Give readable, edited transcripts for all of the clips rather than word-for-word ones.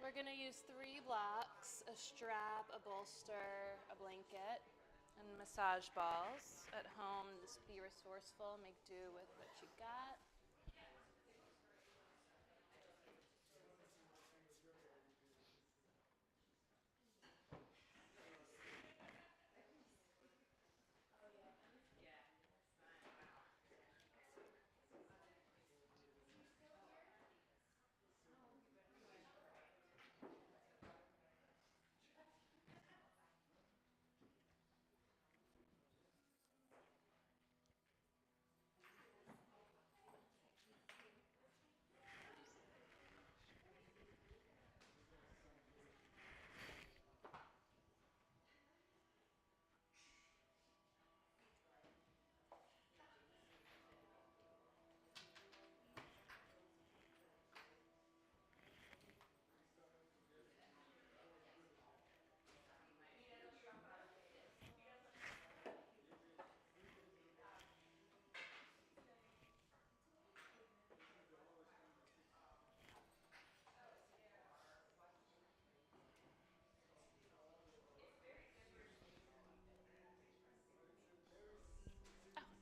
We're going to use 3 blocks, a strap, a bolster, a blanket, and massage balls. At home, just be resourceful, make do with what you got.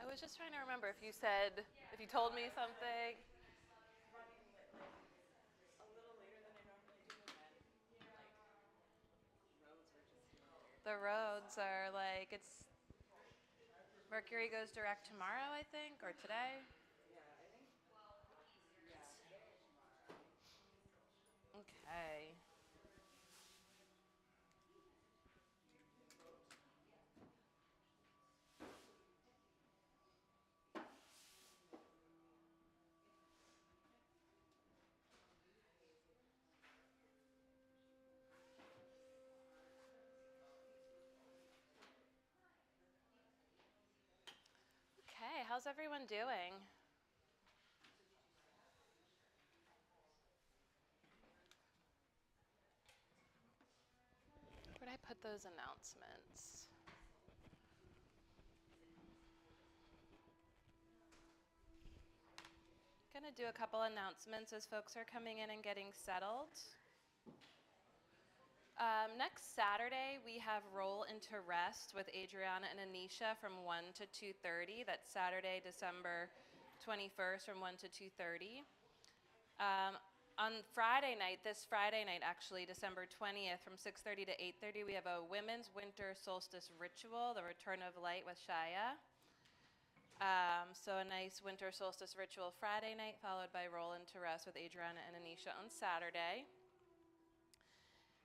Oh, I was just trying to remember if you told me something. The roads are like, it's Mercury goes direct tomorrow, I think, or today. Okay. Okay, how's everyone doing? Where'd I put those announcements? Gonna do a couple announcements as folks are coming in and getting settled. Next Saturday, we have Roll into Rest with Adriana and Anisha from 1 to 2:30. That's Saturday, December 21st from 1 to 2:30. On Friday night, this Friday night actually, December 20th from 6:30 to 8:30, we have a Women's Winter Solstice Ritual, the Return of Light with Shaya. So a nice winter solstice ritual Friday night, followed by Roll into Rest with Adriana and Anisha on Saturday.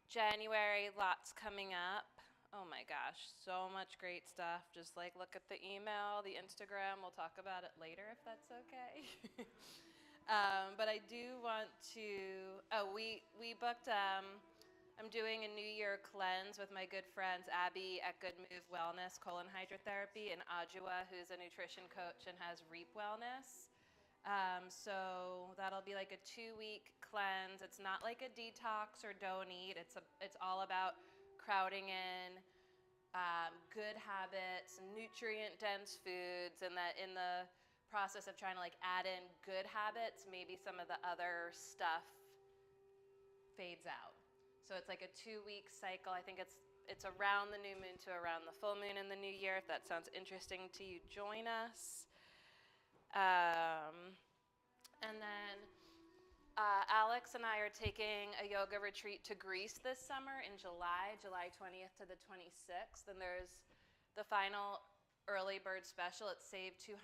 January, lots coming up. Oh my gosh, so much great stuff. Just like look at the email, the Instagram. We'll talk about it later if that's okay. But I do want to, we booked, I'm doing a New Year cleanse with my good friends Abby at Good Move Wellness, colon hydrotherapy, and Ajua, who's a nutrition coach and has Reap Wellness. So that'll be like a 2-week cleanse. It's not like a detox or don't eat. It's all about crowding in good habits, nutrient-dense foods, and that in the process of trying to like add in good habits, maybe some of the other stuff fades out. So it's like a 2-week cycle. I think it's around the new moon to around the full moon in the new year. If that sounds interesting to you, join us. And then Alex and I are taking a yoga retreat to Greece this summer in July 20th to the 26th. And there's the final early bird special. It's saved $200,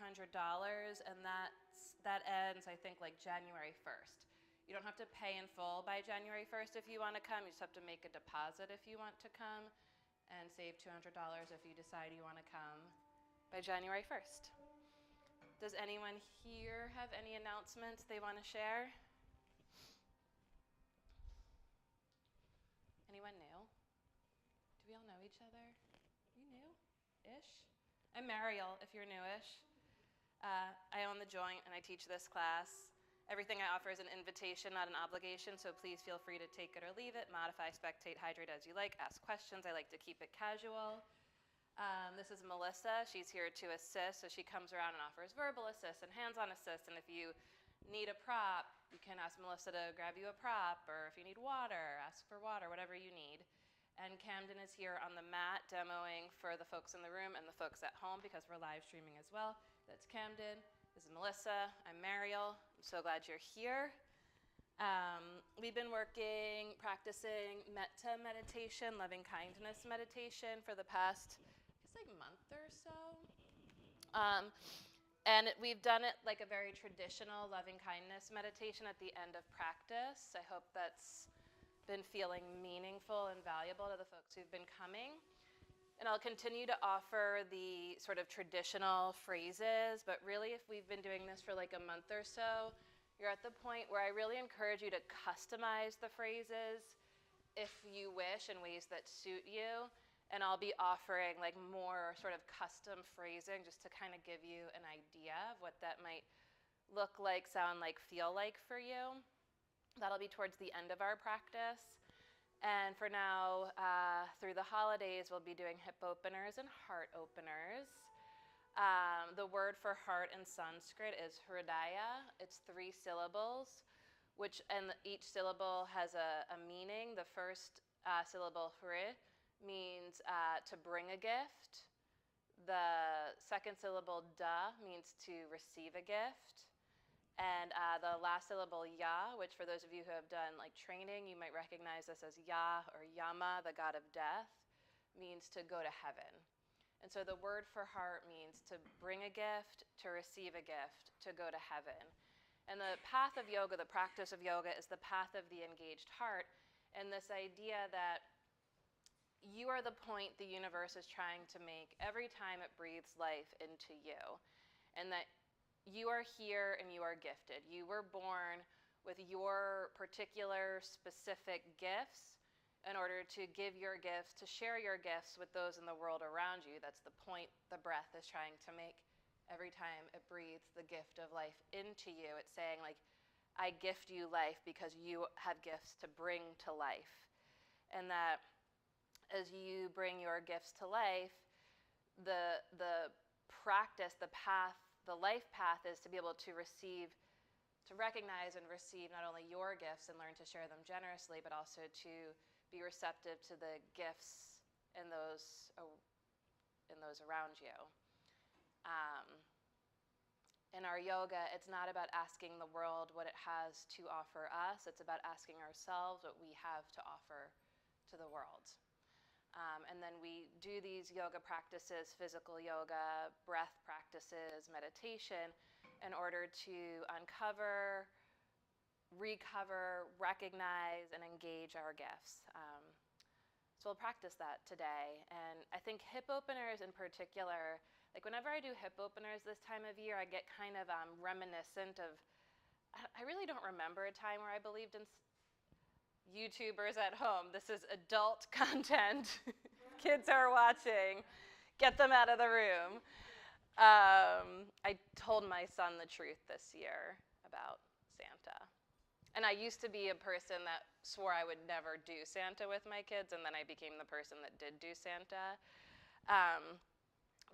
and that ends, I think, like January 1st. You don't have to pay in full by January 1st if you want to come. You just have to make a deposit if you want to come, and save $200 if you decide you want to come by January 1st. Does anyone here have any announcements they want to share? Anyone new? Do we all know each other? You new-ish? I'm Mariel, if you're newish. I own The Joint, and I teach this class. Everything I offer is an invitation, not an obligation, so please feel free to take it or leave it, modify, spectate, hydrate as you like, ask questions. I like to keep it casual. This is Melissa. She's here to assist, so she comes around and offers verbal assist and hands-on assist, and if you need a prop, you can ask Melissa to grab you a prop, or if you need water, ask for water, whatever you need. And Camden is here on the mat demoing for the folks in the room and the folks at home because we're live streaming as well. That's Camden. This is Melissa. I'm Mariel. I'm so glad you're here. We've been practicing metta meditation, loving kindness meditation for the past, month or so. We've done it like a very traditional loving kindness meditation at the end of practice. I hope that's been feeling meaningful and valuable to the folks who've been coming. And I'll continue to offer the sort of traditional phrases, but really if we've been doing this for like a month or so, you're at the point where I really encourage you to customize the phrases if you wish in ways that suit you. And I'll be offering like more sort of custom phrasing just to kind of give you an idea of what that might look like, sound like, feel like for you. That'll be towards the end of our practice. And for now, through the holidays, we'll be doing hip openers and heart openers. The word for heart in Sanskrit is hridaya. It's 3 syllables, and each syllable has a meaning. The first syllable, hri, means to bring a gift. The second syllable, da, means to receive a gift. And the last syllable, ya, which for those of you who have done like training, you might recognize this as Ya or Yama, the god of death, means to go to heaven. And so the word for heart means to bring a gift, to receive a gift, to go to heaven. And the path of yoga, the practice of yoga, is the path of the engaged heart. And this idea that you are the point the universe is trying to make every time it breathes life into you. And that you are here and you are gifted. You were born with your particular specific gifts in order to give your gifts, to share your gifts with those in the world around you. That's the point the breath is trying to make every time it breathes the gift of life into you. It's saying like, I gift you life because you have gifts to bring to life. And that as you bring your gifts to life, the practice, the path, the life path is to be able to receive, to recognize and receive not only your gifts and learn to share them generously, but also to be receptive to the gifts in those around you. In our yoga, it's not about asking the world what it has to offer us. It's about asking ourselves what we have to offer to the world. And then we do these yoga practices, physical yoga, breath practices, meditation, in order to uncover, recover, recognize, and engage our gifts. So we'll practice that today. And I think hip openers in particular, like whenever I do hip openers this time of year, I get kind of reminiscent of, I really don't remember a time where I believed in YouTubers at home. This is adult content. Kids are watching. Get them out of the room. I told my son the truth this year about Santa. And I used to be a person that swore I would never do Santa with my kids, and then I became the person that did do Santa.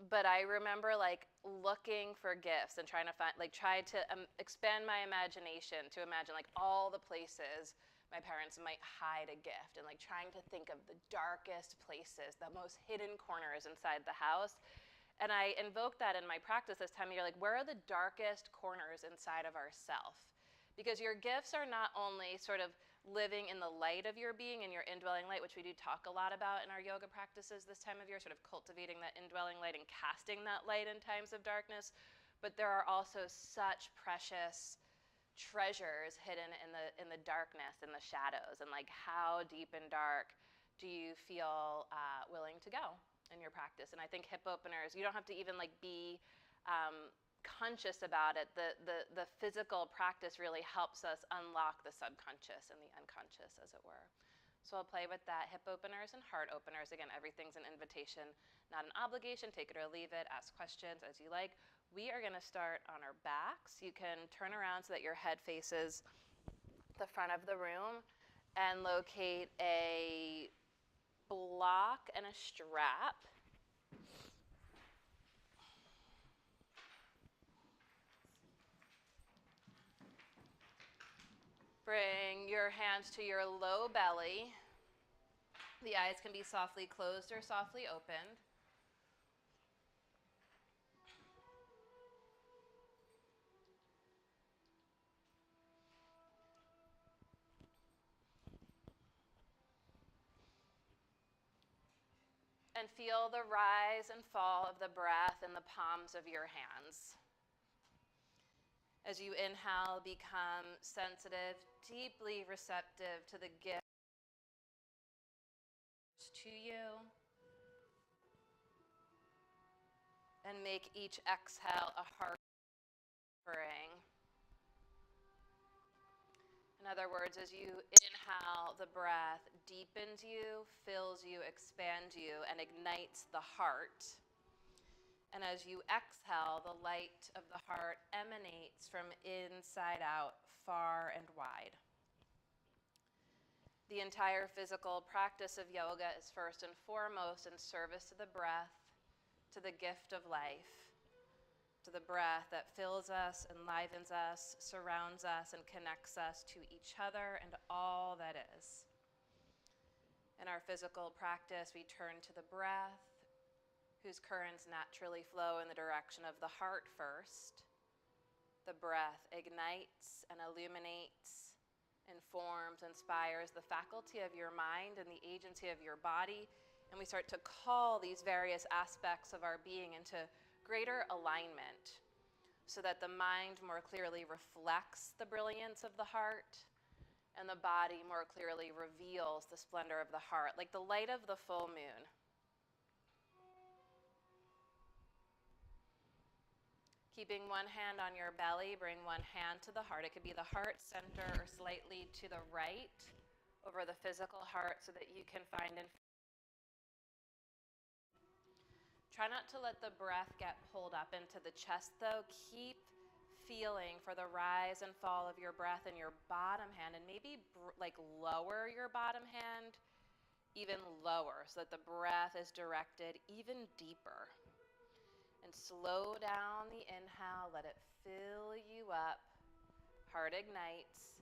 But I remember like looking for gifts and trying to find, like try to expand my imagination to imagine like all the places my parents might hide a gift, and like trying to think of the darkest places, the most hidden corners inside the house. And I invoked that in my practice this time of year, like where are the darkest corners inside of ourself? Because your gifts are not only sort of living in the light of your being and your indwelling light, which we do talk a lot about in our yoga practices this time of year, sort of cultivating that indwelling light and casting that light in times of darkness, but there are also such precious treasures hidden in the darkness, in the shadows, and like how deep and dark do you feel willing to go in your practice? And I think hip openers, you don't have to even like be conscious about it. The physical practice really helps us unlock the subconscious and the unconscious, as it were. So I'll play with that. Hip openers and heart openers. Again, everything's an invitation, not an obligation. Take it or leave it. Ask questions as you like. We are going to start on our backs. You can turn around so that your head faces the front of the room and locate a block and a strap. Bring your hands to your low belly. The eyes can be softly closed or softly opened. And feel the rise and fall of the breath in the palms of your hands. As you inhale, become sensitive, deeply receptive to the gift to you. And make each exhale a heart offering. In other words, as you inhale, the breath deepens you, fills you, expands you, and ignites the heart. And as you exhale, the light of the heart emanates from inside out, far and wide. The entire physical practice of yoga is first and foremost in service to the breath, to the gift of life, to the breath that fills us, enlivens us, surrounds us, and connects us to each other and all that is. In our physical practice, we turn to the breath, whose currents naturally flow in the direction of the heart first. The breath ignites and illuminates, informs, inspires the faculty of your mind and the agency of your body, and we start to call these various aspects of our being into greater alignment so that the mind more clearly reflects the brilliance of the heart and the body more clearly reveals the splendor of the heart, like the light of the full moon. Keeping one hand on your belly, bring one hand to the heart. It could be the heart center or slightly to the right over the physical heart so that you can find and try not to let the breath get pulled up into the chest, though. Keep feeling for the rise and fall of your breath in your bottom hand, and maybe lower your bottom hand even lower so that the breath is directed even deeper. And slow down the inhale, let it fill you up. Heart ignites,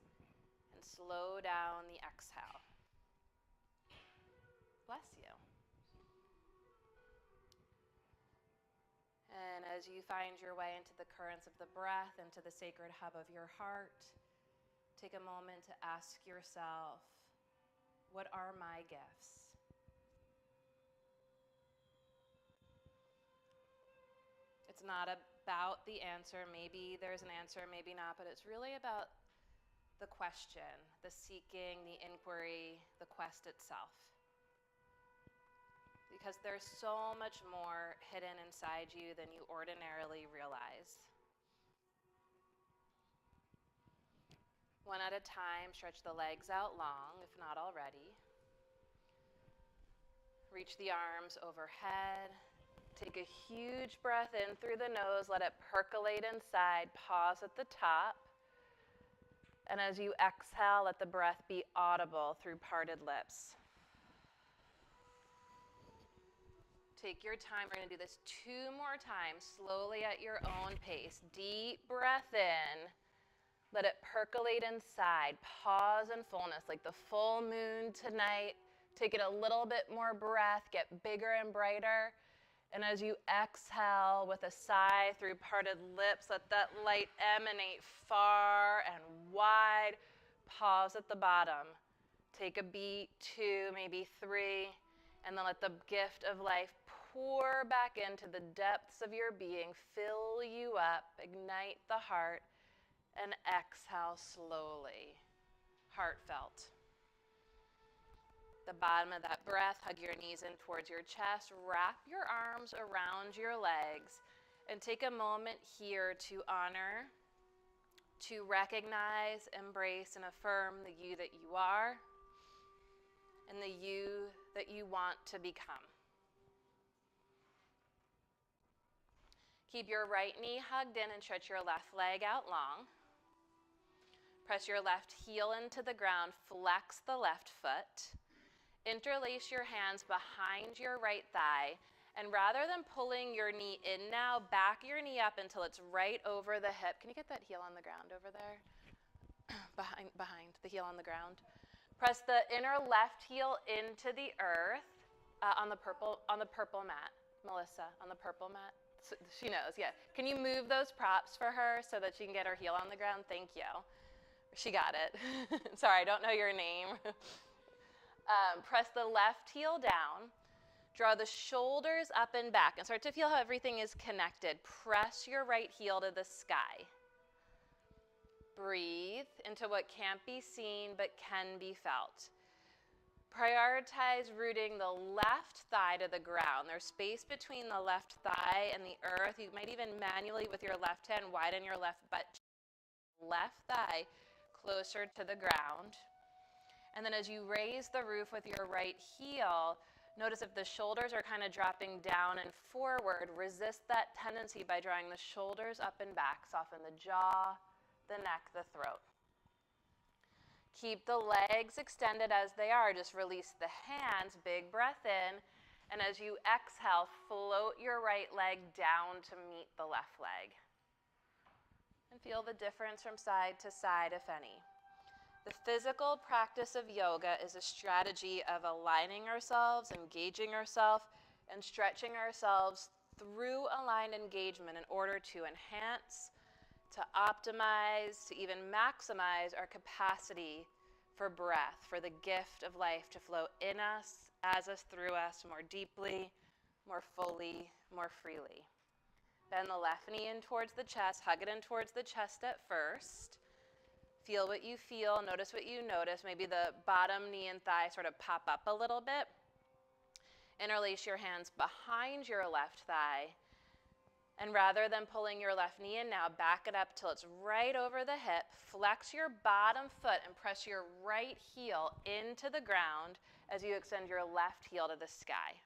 and slow down the exhale. Bless you. And as you find your way into the currents of the breath, into the sacred hub of your heart, take a moment to ask yourself, what are my gifts? It's not about the answer. Maybe there's an answer, maybe not, but it's really about the question, the seeking, the inquiry, the quest itself. Because there's so much more hidden inside you than you ordinarily realize. One at a time, stretch the legs out long, if not already. Reach the arms overhead. Take a huge breath in through the nose, let it percolate inside, pause at the top. And as you exhale, let the breath be audible through parted lips. Take your time. We're going to do this 2 more times, slowly at your own pace. Deep breath in. Let it percolate inside. Pause in fullness, like the full moon tonight. Take it a little bit more breath. Get bigger and brighter. And as you exhale with a sigh through parted lips, let that light emanate far and wide. Pause at the bottom. Take a beat, 2, maybe 3. And then let the gift of life pour back into the depths of your being, fill you up, ignite the heart, and exhale slowly, heartfelt. The bottom of that breath, hug your knees in towards your chest, wrap your arms around your legs, and take a moment here to honor, to recognize, embrace, and affirm the you that you are, and the you that you want to become. Keep your right knee hugged in and stretch your left leg out long. Press your left heel into the ground, flex the left foot. Interlace your hands behind your right thigh, and rather than pulling your knee in now, back your knee up until it's right over the hip. Can you get that heel on the ground over there? behind the heel on the ground. Press the inner left heel into the earth on the purple mat. Melissa, on the purple mat. So she knows, yeah. Can you move those props for her so that she can get her heel on the ground? Thank you. She got it. Sorry, I don't know your name. Press the left heel down. Draw the shoulders up and back and start to feel how everything is connected. Press your right heel to the sky. Breathe into what can't be seen but can be felt. Prioritize rooting the left thigh to the ground. There's space between the left thigh and the earth. You might even manually with your left hand widen your left butt. Left thigh closer to the ground. And then as you raise the roof with your right heel, notice if the shoulders are kind of dropping down and forward, resist that tendency by drawing the shoulders up and back. Soften the jaw, the neck, the throat. Keep the legs extended as they are. Just release the hands, big breath in, and as you exhale, float your right leg down to meet the left leg. And feel the difference from side to side, if any. The physical practice of yoga is a strategy of aligning ourselves, engaging ourselves, and stretching ourselves through aligned engagement in order to enhance, to optimize, to even maximize our capacity for breath, for the gift of life to flow in us, as us, through us, more deeply, more fully, more freely. Bend the left knee in towards the chest, hug it in towards the chest at first. Feel what you feel, notice what you notice. Maybe the bottom knee and thigh sort of pop up a little bit. Interlace your hands behind your left thigh. And rather than pulling your left knee in now, back it up till it's right over the hip. Flex your bottom foot and press your right heel into the ground as you extend your left heel to the sky.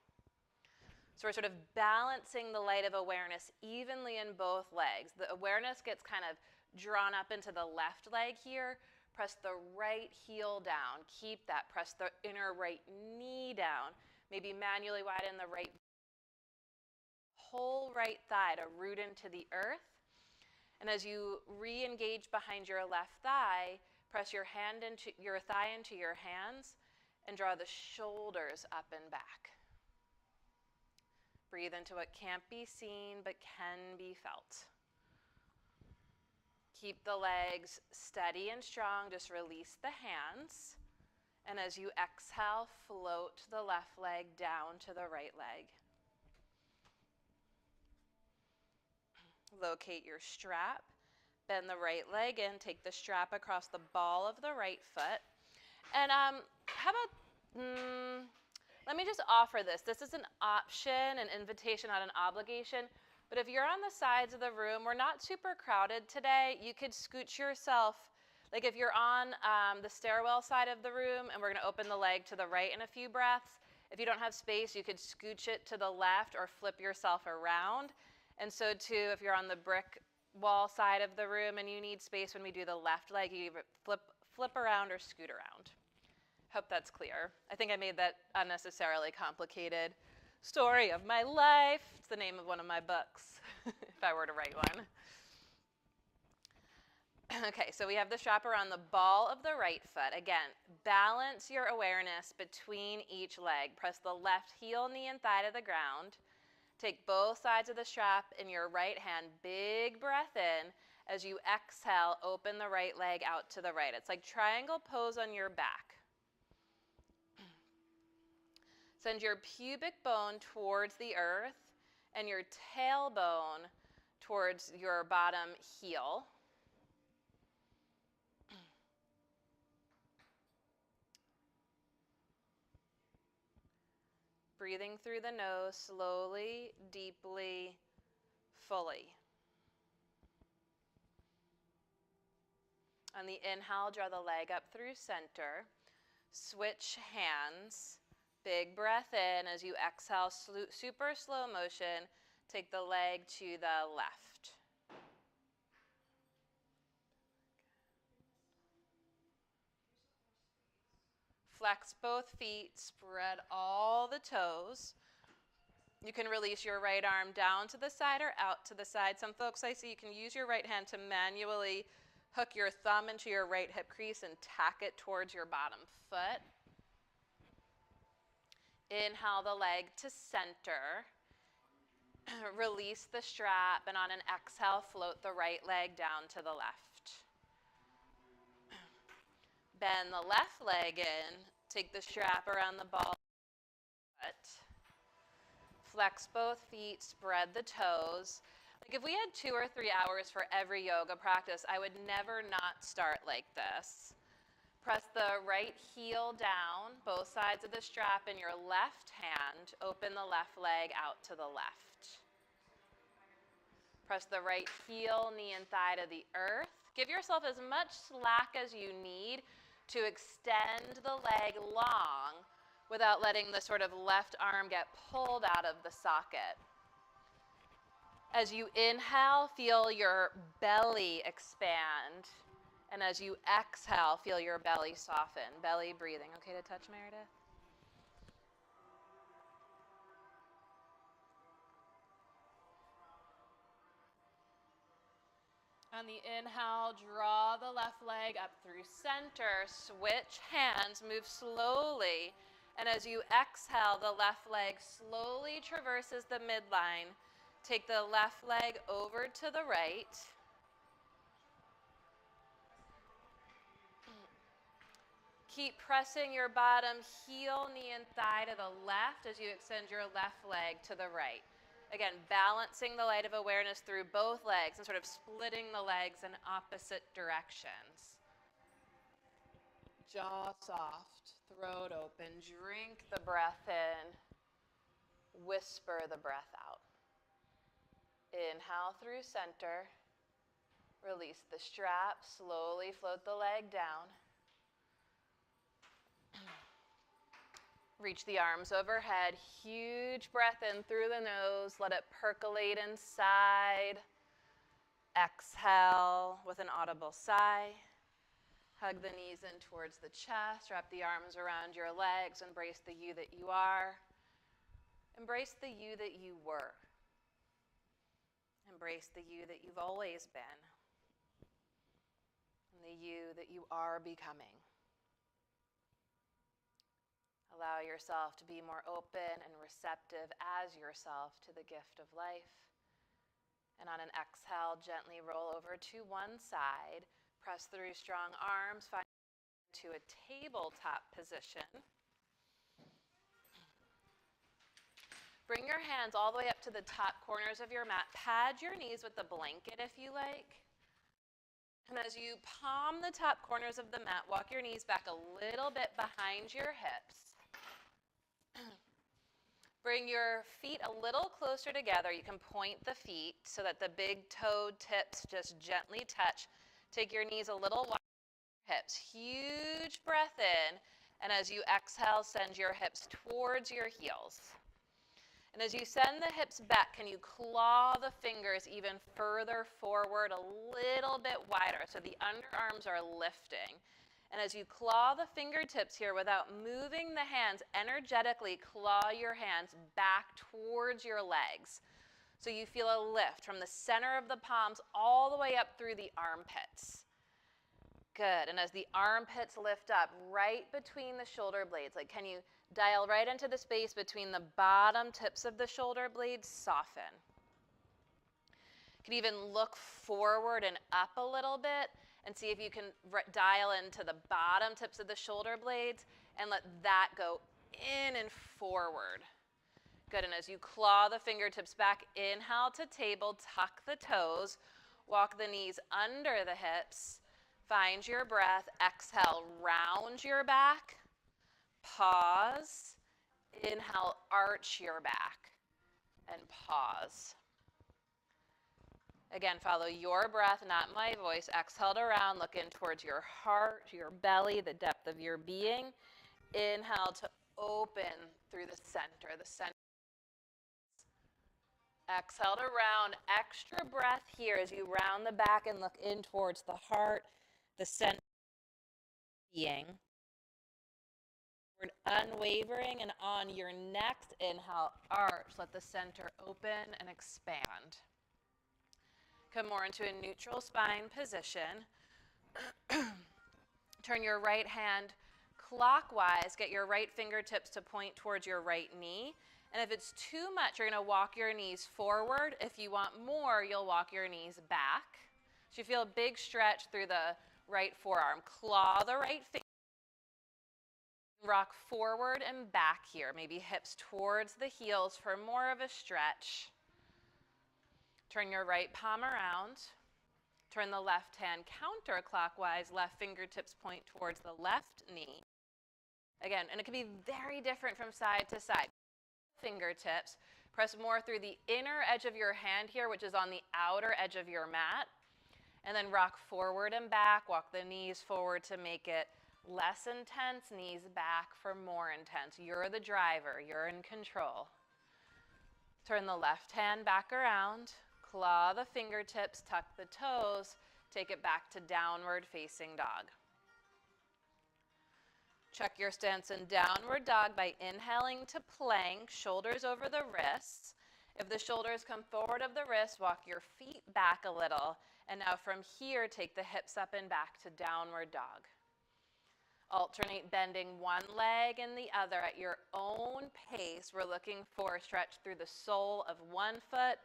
So we're sort of balancing the light of awareness evenly in both legs. The awareness gets kind of drawn up into the left leg here. Press the right heel down. Keep that. Press the inner right knee down. Maybe manually widen the right whole right thigh to root into the earth. And as you re-engage behind your left thigh, press your thigh into your hands and draw the shoulders up and back. Breathe into what can't be seen but can be felt. Keep the legs steady and strong. Just release the hands. And as you exhale, float the left leg down to the right leg. Locate your strap. Bend the right leg in. Take the strap across the ball of the right foot. And how about, let me just offer this. This is an option, an invitation, not an obligation. But if you're on the sides of the room, we're not super crowded today. You could scooch yourself, like if you're on the stairwell side of the room, and we're going to open the leg to the right in a few breaths. If you don't have space, you could scooch it to the left or flip yourself around. And so too, if you're on the brick wall side of the room and you need space when we do the left leg, you flip around or scoot around. Hope that's clear. I think I made that unnecessarily complicated. Story of my life. It's the name of one of my books, if I were to write one. Okay, so we have the strap around the ball of the right foot. Again, balance your awareness between each leg. Press the left heel, knee, and thigh to the ground. Take both sides of the strap in your right hand. Big breath in. As you exhale, open the right leg out to the right. It's like triangle pose on your back. Send your pubic bone towards the earth and your tailbone towards your bottom heel. Breathing through the nose slowly, deeply, fully. On the inhale, draw the leg up through center. Switch hands. Big breath in. As you exhale, super slow motion, take the leg to the left. Flex both feet, spread all the toes. You can release your right arm down to the side or out to the side. Some folks I see, you can use your right hand to manually Hook your thumb into your right hip crease and tack it towards your bottom foot. Inhale the leg to center. Release the strap, and on an exhale, float the right leg down to the left. Bend the left leg in. Take the strap around the ball of the foot. Flex both feet, spread the toes. Like if we had 2 or 3 hours for every yoga practice, I would never not start like this. Press the right heel down, both sides of the strap in your left hand. Open the left leg out to the left. Press the right heel, knee, and thigh to the earth. Give yourself as much slack as you need to extend the leg long without letting the sort of left arm get pulled out of the socket. As you inhale, feel your belly expand. And as you exhale, feel your belly soften. Belly breathing. Okay to touch, Meredith? On the inhale, draw the left leg up through center. Switch hands, move slowly. And as you exhale, the left leg slowly traverses the midline. Take the left leg over to the right. Keep pressing your bottom heel, knee, and thigh to the left as you extend your left leg to the right. Again, balancing the light of awareness through both legs and sort of splitting the legs in opposite directions. Jaw soft, throat open, drink the breath in, whisper the breath out. Inhale through center, release the strap, slowly float the leg down. Reach the arms overhead, huge breath in through the nose, let it percolate inside. Exhale with an audible sigh. Hug the knees in towards the chest, wrap the arms around your legs, embrace the you that you are. Embrace the you that you were. Embrace the you that you've always been. And the you that you are becoming. Allow yourself to be more open and receptive as yourself to the gift of life. And on an exhale, gently roll over to one side. Press through strong arms, find to a tabletop position. Bring your hands all the way up to the top corners of your mat. Pad your knees with a blanket if you like. And as you palm the top corners of the mat, walk your knees back a little bit behind your hips. Bring your feet a little closer together. You can point the feet so that the big toe tips just gently touch. Take your knees a little wider than your hips. Huge breath in. And as you exhale, send your hips towards your heels. And as you send the hips back, can you claw the fingers even further forward, a little bit wider, so the underarms are lifting. And as you claw the fingertips here without moving the hands, energetically claw your hands back towards your legs. So you feel a lift from the center of the palms all the way up through the armpits. Good. And as the armpits lift up right between the shoulder blades, like can you dial right into the space between the bottom tips of the shoulder blades? Soften. You can even look forward and up a little bit and see if you can dial into the bottom tips of the shoulder blades and let that go in and forward. Good, and as you claw the fingertips back, inhale to table, tuck the toes, walk the knees under the hips, find your breath, exhale, round your back, pause, inhale, arch your back, and pause. Again, follow your breath, not my voice. Exhale to round, look in towards your heart, your belly, the depth of your being. Inhale to open through the center. Exhale to round. Extra breath here as you round the back and look in towards the heart, the center of being. Unwavering, and on your next inhale, arch. Let the center open and expand. Come more into a neutral spine position. Turn your right hand clockwise. Get your right fingertips to point towards your right knee. And if it's too much, you're going to walk your knees forward. If you want more, you'll walk your knees back. So you feel a big stretch through the right forearm. Claw the right finger. Rock forward and back here. Maybe hips towards the heels for more of a stretch. Turn your right palm around. Turn the left hand counterclockwise. Left fingertips point towards the left knee. Again, and it can be very different from side to side. Fingertips. Press more through the inner edge of your hand here, which is on the outer edge of your mat. And then rock forward and back. Walk the knees forward to make it less intense. Knees back for more intense. You're the driver. You're in control. Turn the left hand back around. Claw the fingertips. Tuck the toes. Take it back to downward facing dog. Check your stance in downward dog by inhaling to plank, shoulders over the wrists. If the shoulders come forward of the wrists, walk your feet back a little. And now from here, take the hips up and back to downward dog. Alternate bending one leg and the other at your own pace. We're looking for a stretch through the sole of one foot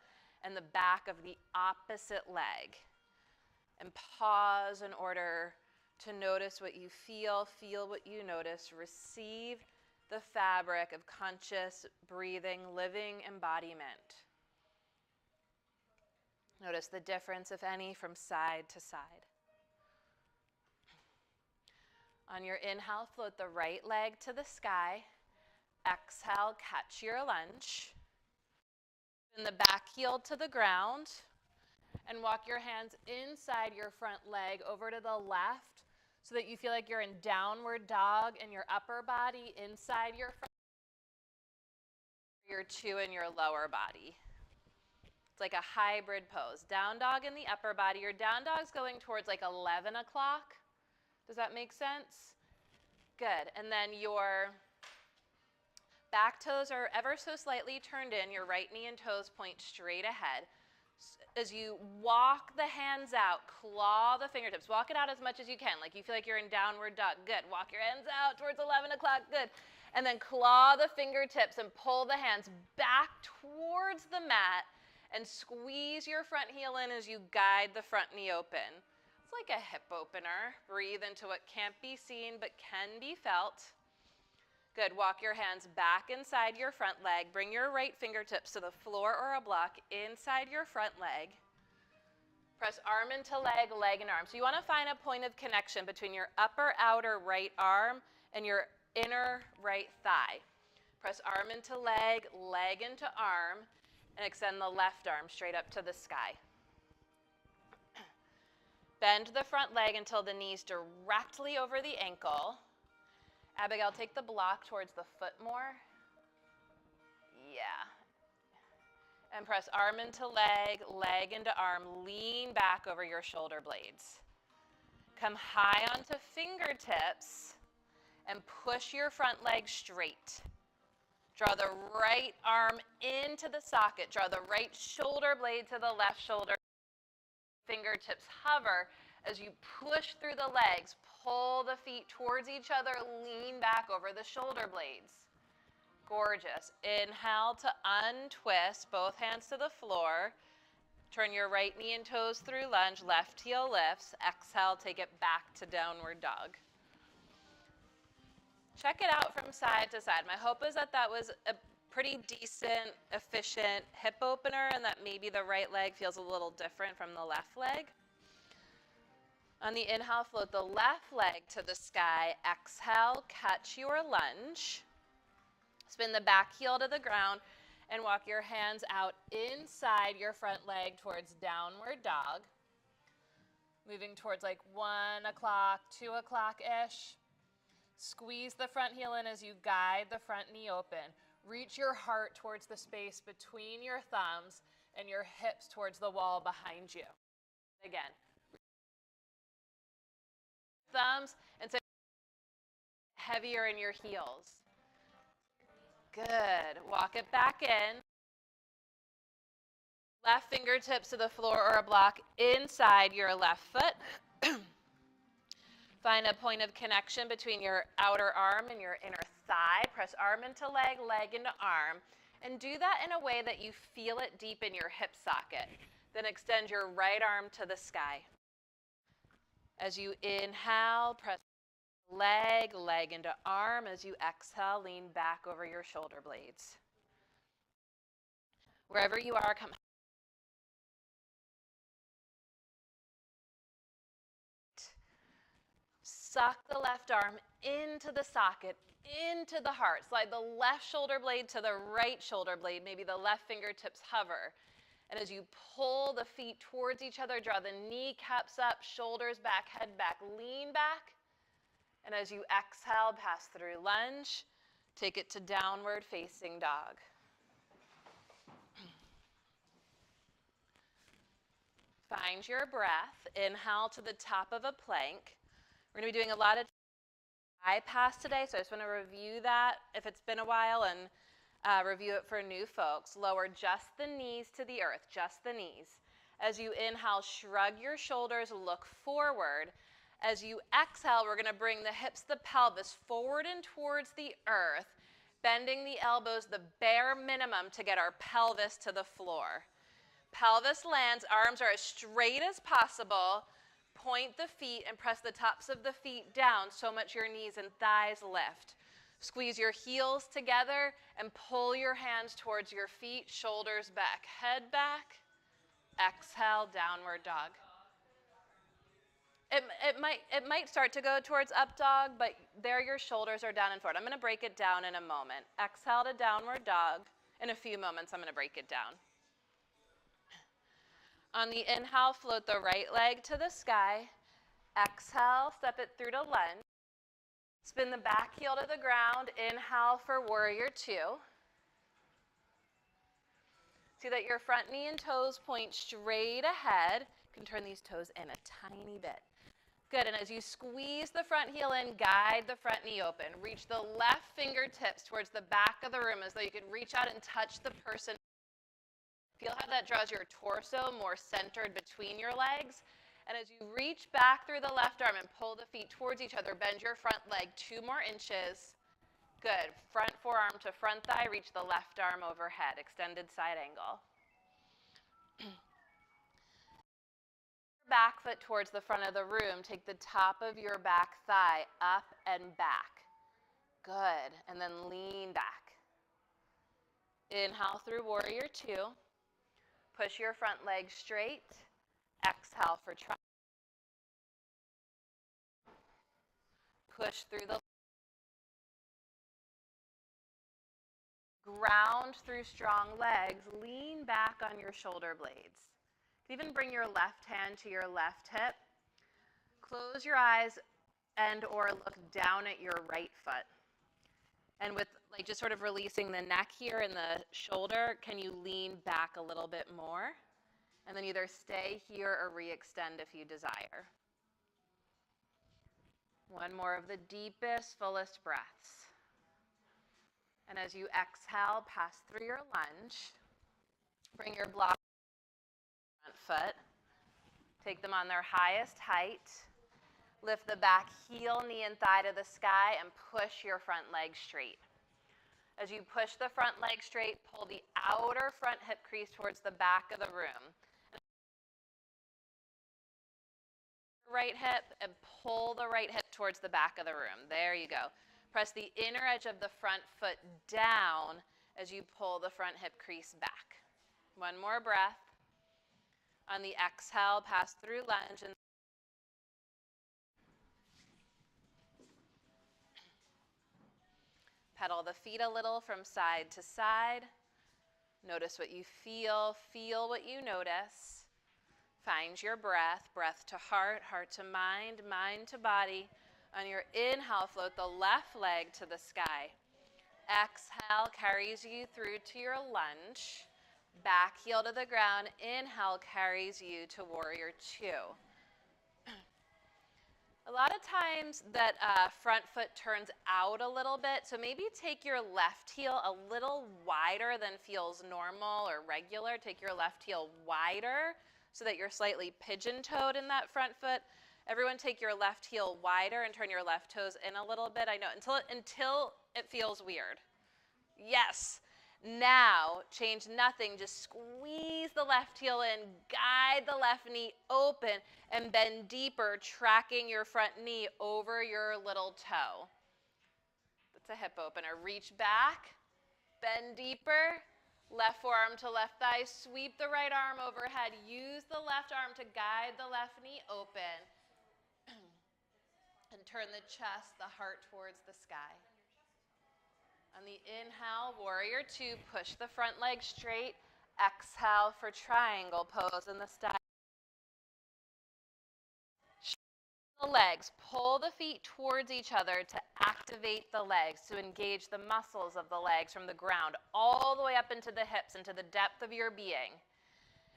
and the back of the opposite leg. And pause in order to notice what you feel what you notice, receive the fabric of conscious breathing, living embodiment. Notice the difference, if any, from side to side. On your inhale, float the right leg to the sky. Exhale, catch your lunge. Bend the back heel to the ground and walk your hands inside your front leg over to the left, so that you feel like you're in downward dog and your upper body inside your front, your two in your lower body. It's like a hybrid pose. Down dog in the upper body. Your down dog's going towards like 11 o'clock. Does that make sense? Good. And then your back toes are ever so slightly turned in. Your right knee and toes point straight ahead. As you walk the hands out, claw the fingertips. Walk it out as much as you can, like you feel like you're in downward dog. Good. Walk your hands out towards 11 o'clock. Good. And then claw the fingertips and pull the hands back towards the mat and squeeze your front heel in as you guide the front knee open. It's like a hip opener. Breathe into what can't be seen but can be felt. Good. Walk your hands back inside your front leg. Bring your right fingertips to the floor or a block inside your front leg. Press arm into leg, leg and arm. So you want to find a point of connection between your upper outer right arm and your inner right thigh. Press arm into leg, leg into arm, and extend the left arm straight up to the sky. Bend the front leg until the knee's directly over the ankle. Abigail, take the block towards the foot more. Yeah. And press arm into leg, leg into arm. Lean back over your shoulder blades. Come high onto fingertips and push your front leg straight. Draw the right arm into the socket. Draw the right shoulder blade to the left shoulder. Fingertips hover as you push through the legs. Pull the feet towards each other, lean back over the shoulder blades. Gorgeous. Inhale to untwist, both hands to the floor. Turn your right knee and toes through lunge, left heel lifts. Exhale, take it back to downward dog. Check it out from side to side. My hope is that that was a pretty decent, efficient hip opener and that maybe the right leg feels a little different from the left leg. On the inhale, float the left leg to the sky. Exhale, catch your lunge. Spin the back heel to the ground and walk your hands out inside your front leg towards downward dog. Moving towards like 1 o'clock, 2 o'clock-ish. Squeeze the front heel in as you guide the front knee open. Reach your heart towards the space between your thumbs and your hips towards the wall behind you. Again. Thumbs and say heavier in your heels. Good. Walk it back in. Left fingertips to the floor or a block inside your left foot. Find a point of connection between your outer arm and your inner thigh. Press arm into leg, leg into arm. And do that in a way that you feel it deep in your hip socket. Then extend your right arm to the sky. As you inhale, press leg, leg into arm. As you exhale, lean back over your shoulder blades. Wherever you are, come. Suck the left arm into the socket, into the heart. Slide the left shoulder blade to the right shoulder blade. Maybe the left fingertips hover. And as you pull the feet towards each other, draw the kneecaps up, shoulders back, head back, lean back. And as you exhale, pass through lunge. Take it to downward facing dog. Find your breath. Inhale to the top of a plank. We're going to be doing a lot of bypass today, so I just want to review that if it's been a while and review it for new folks. Lower just the knees to the earth, just the knees. As you inhale, shrug your shoulders, look forward. As you exhale, we're going to bring the hips, the pelvis forward and towards the earth, bending the elbows the bare minimum to get our pelvis to the floor. Pelvis lands, arms are as straight as possible. Point the feet and press the tops of the feet down so much your knees and thighs lift. Squeeze your heels together and pull your hands towards your feet, shoulders back, head back. Exhale, downward dog. It might start to go towards up dog, but there your shoulders are down and forward. I'm going to break it down in a moment. Exhale to downward dog. In a few moments, I'm going to break it down. On the inhale, float the right leg to the sky. Exhale, step it through to lunge. Spin the back heel to the ground. Inhale for warrior two. See that your front knee and toes point straight ahead. You can turn these toes in a tiny bit. Good, and as you squeeze the front heel in, guide the front knee open. Reach the left fingertips towards the back of the room as though you could reach out and touch the person. Feel how that draws your torso more centered between your legs. And as you reach back through the left arm and pull the feet towards each other, bend your front leg 2 more inches. Good. Front forearm to front thigh, reach the left arm overhead, extended side angle. Back foot towards the front of the room, take the top of your back thigh up and back. Good. And then lean back. Inhale through warrior two. Push your front leg straight. Exhale for triangle. Push through the ground through strong legs. Lean back on your shoulder blades. Even bring your left hand to your left hip. Close your eyes and or look down at your right foot. And with just sort of releasing the neck here and the shoulder, can you lean back a little bit more? And then either stay here or re-extend if you desire. One more of the deepest, fullest breaths. And as you exhale, pass through your lunge. Bring your block front foot. Take them on their highest height. Lift the back heel, knee, and thigh to the sky and push your front leg straight. As you push the front leg straight, pull the outer front hip crease towards the back of the room. Right hip and pull the right hip towards the back of the room. There you go. Press the inner edge of the front foot down as you pull the front hip crease back. One more breath. On the exhale, pass through lunge and pedal the feet a little from side to side. Notice what you feel what you notice. Find your breath, breath to heart, heart to mind, mind to body. On your inhale, float the left leg to the sky. Exhale carries you through to your lunge. Back heel to the ground. Inhale carries you to warrior two. A lot of times that front foot turns out a little bit, so maybe take your left heel a little wider than feels normal or regular. Take your left heel wider so that you're slightly pigeon-toed in that front foot, Everyone take your left heel wider and turn your left toes in a little bit. I know, until it feels weird. Yes. Now, change nothing. Just squeeze the left heel in, guide the left knee open, and bend deeper, tracking your front knee over your little toe. That's a hip opener. Reach back, bend deeper, left forearm to left thigh, sweep the right arm overhead. Use the left arm to guide the left knee open, and turn the chest, the heart towards the sky. On the inhale, warrior two, push the front leg straight. Exhale for triangle pose in the style. The legs, pull the feet towards each other to activate the legs, to engage the muscles of the legs from the ground all the way up into the hips, into the depth of your being.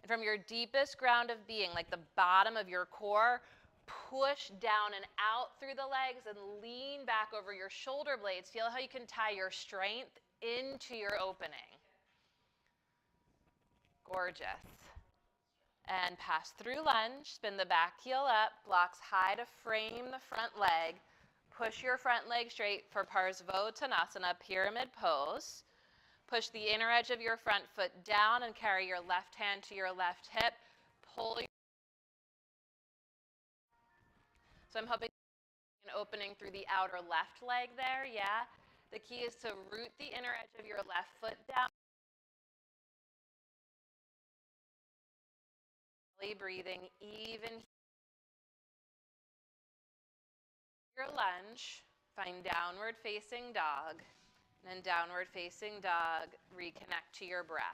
And from your deepest ground of being, like the bottom of your core, push down and out through the legs and lean back over your shoulder blades. Feel how you can tie your strength into your opening. Gorgeous. And pass through lunge, spin the back heel up, blocks high to frame the front leg. Push your front leg straight for Parsvottanasana, pyramid pose. Push the inner edge of your front foot down and carry your left hand to your left hip. Pull your So I'm hoping an opening through the outer left leg there, yeah? The key is to root the inner edge of your left foot down. Breathing even. Your lunge, find downward facing dog, and then downward facing dog, reconnect to your breath.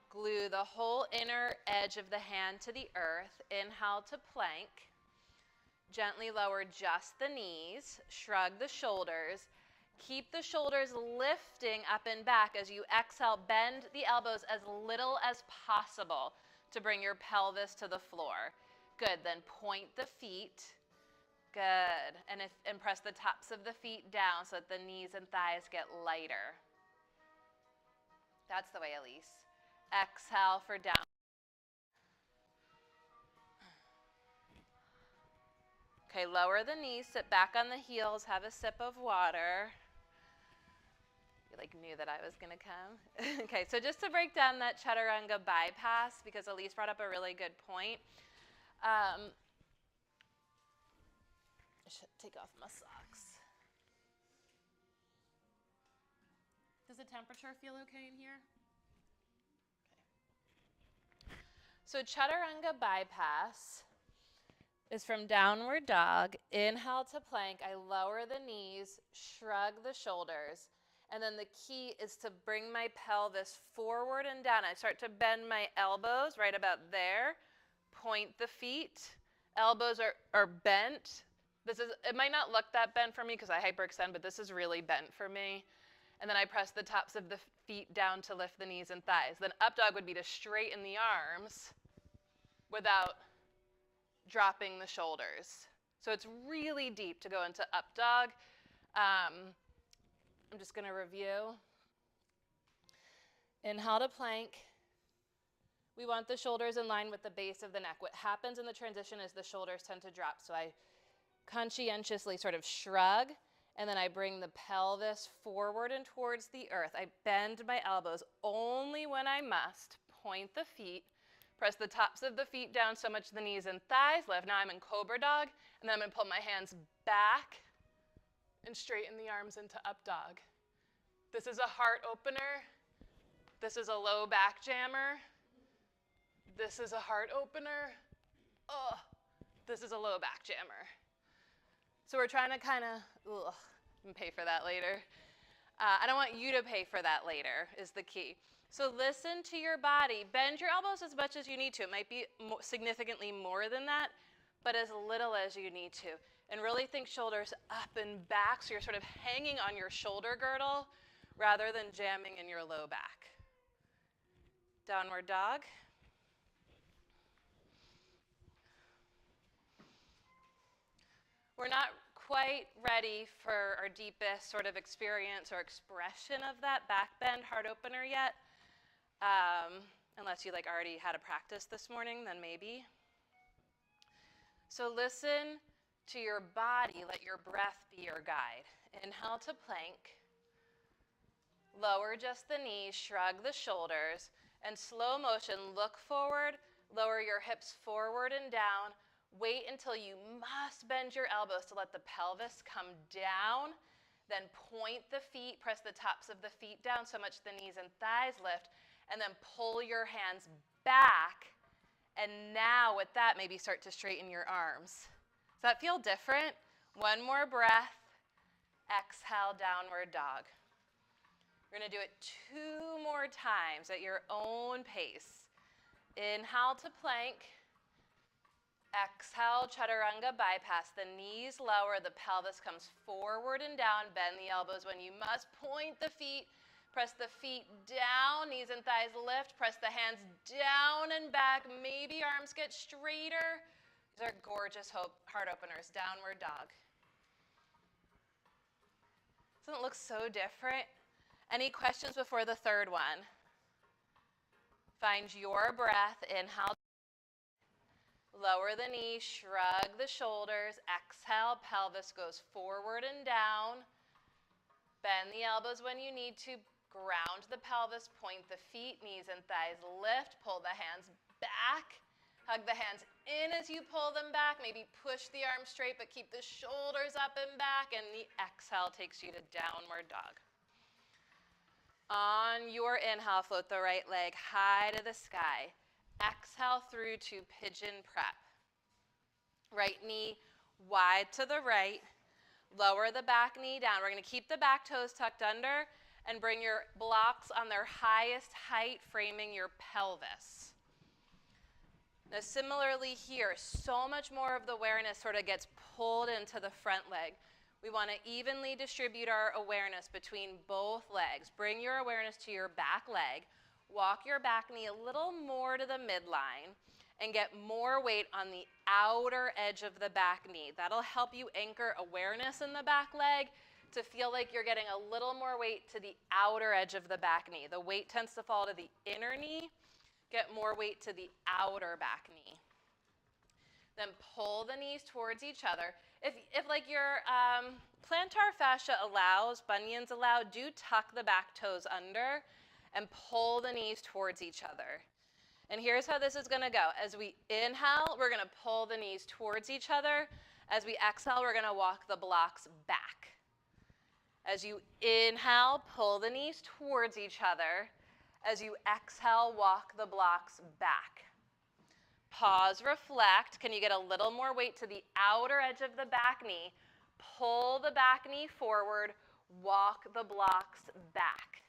Glue the whole inner edge of the hand to the earth. Inhale to plank. Gently lower just the knees. Shrug the shoulders. Keep the shoulders lifting up and back as you exhale. Bend the elbows as little as possible to bring your pelvis to the floor. Good. Then point the feet. Good. And press the tops of the feet down so that the knees and thighs get lighter. That's the way, Elise. Exhale for down. Okay, lower the knees, sit back on the heels, have a sip of water. You knew that I was gonna come. Okay, so just to break down that chaturanga bypass, because Elise brought up a really good point. I should take off my socks. Does the temperature feel okay in here? Okay. So chaturanga bypass is from downward dog. Inhale to plank. I lower the knees, shrug the shoulders, and then the key is to bring my pelvis forward and down. I start to bend my elbows right about there. Point the feet. Elbows are bent. It might not look that bent for me because I hyperextend, but this is really bent for me. And then I press the tops of the feet down to lift the knees and thighs. Then up dog would be to straighten the arms without dropping the shoulders. So it's really deep to go into up dog. I'm just going to review. Inhale to plank. We want the shoulders in line with the base of the neck. What happens in the transition is the shoulders tend to drop. So I conscientiously sort of shrug, and then I bring the pelvis forward and towards the earth. I bend my elbows only when I must. Point the feet. Press the tops of the feet down so much the knees and thighs lift. Now I'm in cobra dog, and then I'm going to pull my hands back and straighten the arms into up dog. This is a heart opener. This is a low back jammer. This is a heart opener. Oh, this is a low back jammer. So we're trying to kind of, pay for that later. I don't want you to pay for that later is the key. So listen to your body. Bend your elbows as much as you need to. It might be significantly more than that, but as little as you need to. And really think shoulders up and back so you're sort of hanging on your shoulder girdle rather than jamming in your low back. Downward dog. We're not quite ready for our deepest sort of experience or expression of that back bend heart opener yet. Unless you already had a practice this morning, then maybe. So listen to your body. Let your breath be your guide. Inhale to plank. Lower just the knees, shrug the shoulders, and slow motion, look forward, lower your hips forward and down. Wait until you must bend your elbows to let the pelvis come down. Then point the feet, press the tops of the feet down so much the knees and thighs lift, and then pull your hands back. And now with that, maybe start to straighten your arms. Does that feel different? One more breath. Exhale, downward dog. We're going to do it 2 more times at your own pace. Inhale to plank. Exhale, chaturanga bypass. The knees lower, the pelvis comes forward and down. Bend the elbows when you must. Point the feet. Press the feet down, knees and thighs lift. Press the hands down and back. Maybe arms get straighter. These are gorgeous heart openers. Downward dog. Doesn't it look so different? Any questions before the third one? Find your breath. Inhale. Lower the knees, shrug the shoulders. Exhale, pelvis goes forward and down. Bend the elbows when you need to. Ground the pelvis, point the feet, knees and thighs lift. Pull the hands back. Hug the hands in as you pull them back. Maybe push the arms straight, but keep the shoulders up and back. And the exhale takes you to downward dog. On your inhale, float the right leg high to the sky. Exhale through to pigeon prep. Right knee wide to the right. Lower the back knee down. We're going to keep the back toes tucked under and bring your blocks on their highest height, framing your pelvis. Now similarly here, so much more of the awareness sort of gets pulled into the front leg. We want to evenly distribute our awareness between both legs. Bring your awareness to your back leg. Walk your back knee a little more to the midline and get more weight on the outer edge of the back knee. That'll help you anchor awareness in the back leg to feel like you're getting a little more weight to the outer edge of the back knee. The weight tends to fall to the inner knee. Get more weight to the outer back knee. Then pull the knees towards each other. If like your plantar fascia allows, bunions allow, do tuck the back toes under and pull the knees towards each other. And here's how this is going to go. As we inhale, we're going to pull the knees towards each other. As we exhale, we're going to walk the blocks back. As you inhale, pull the knees towards each other. As you exhale, walk the blocks back. Pause, reflect. Can you get a little more weight to the outer edge of the back knee? Pull the back knee forward, walk the blocks back.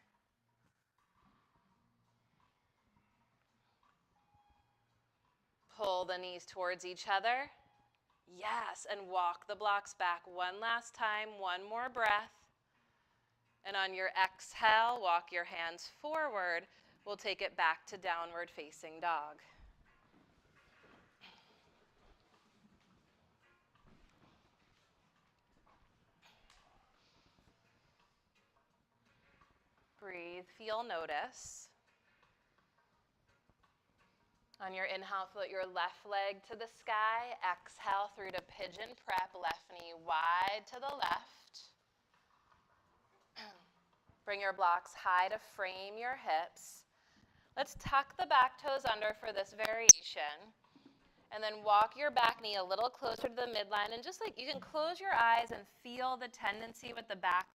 Pull the knees towards each other. Yes, and walk the blocks back one last time, one more breath. And on your exhale, walk your hands forward. We'll take it back to downward facing dog. Breathe, feel, notice. On your inhale, float your left leg to the sky. Exhale through to pigeon prep, left knee wide to the left. Bring your blocks high to frame your hips. Let's tuck the back toes under for this variation. And then walk your back knee a little closer to the midline. And just like you can close your eyes and feel the tendency with the back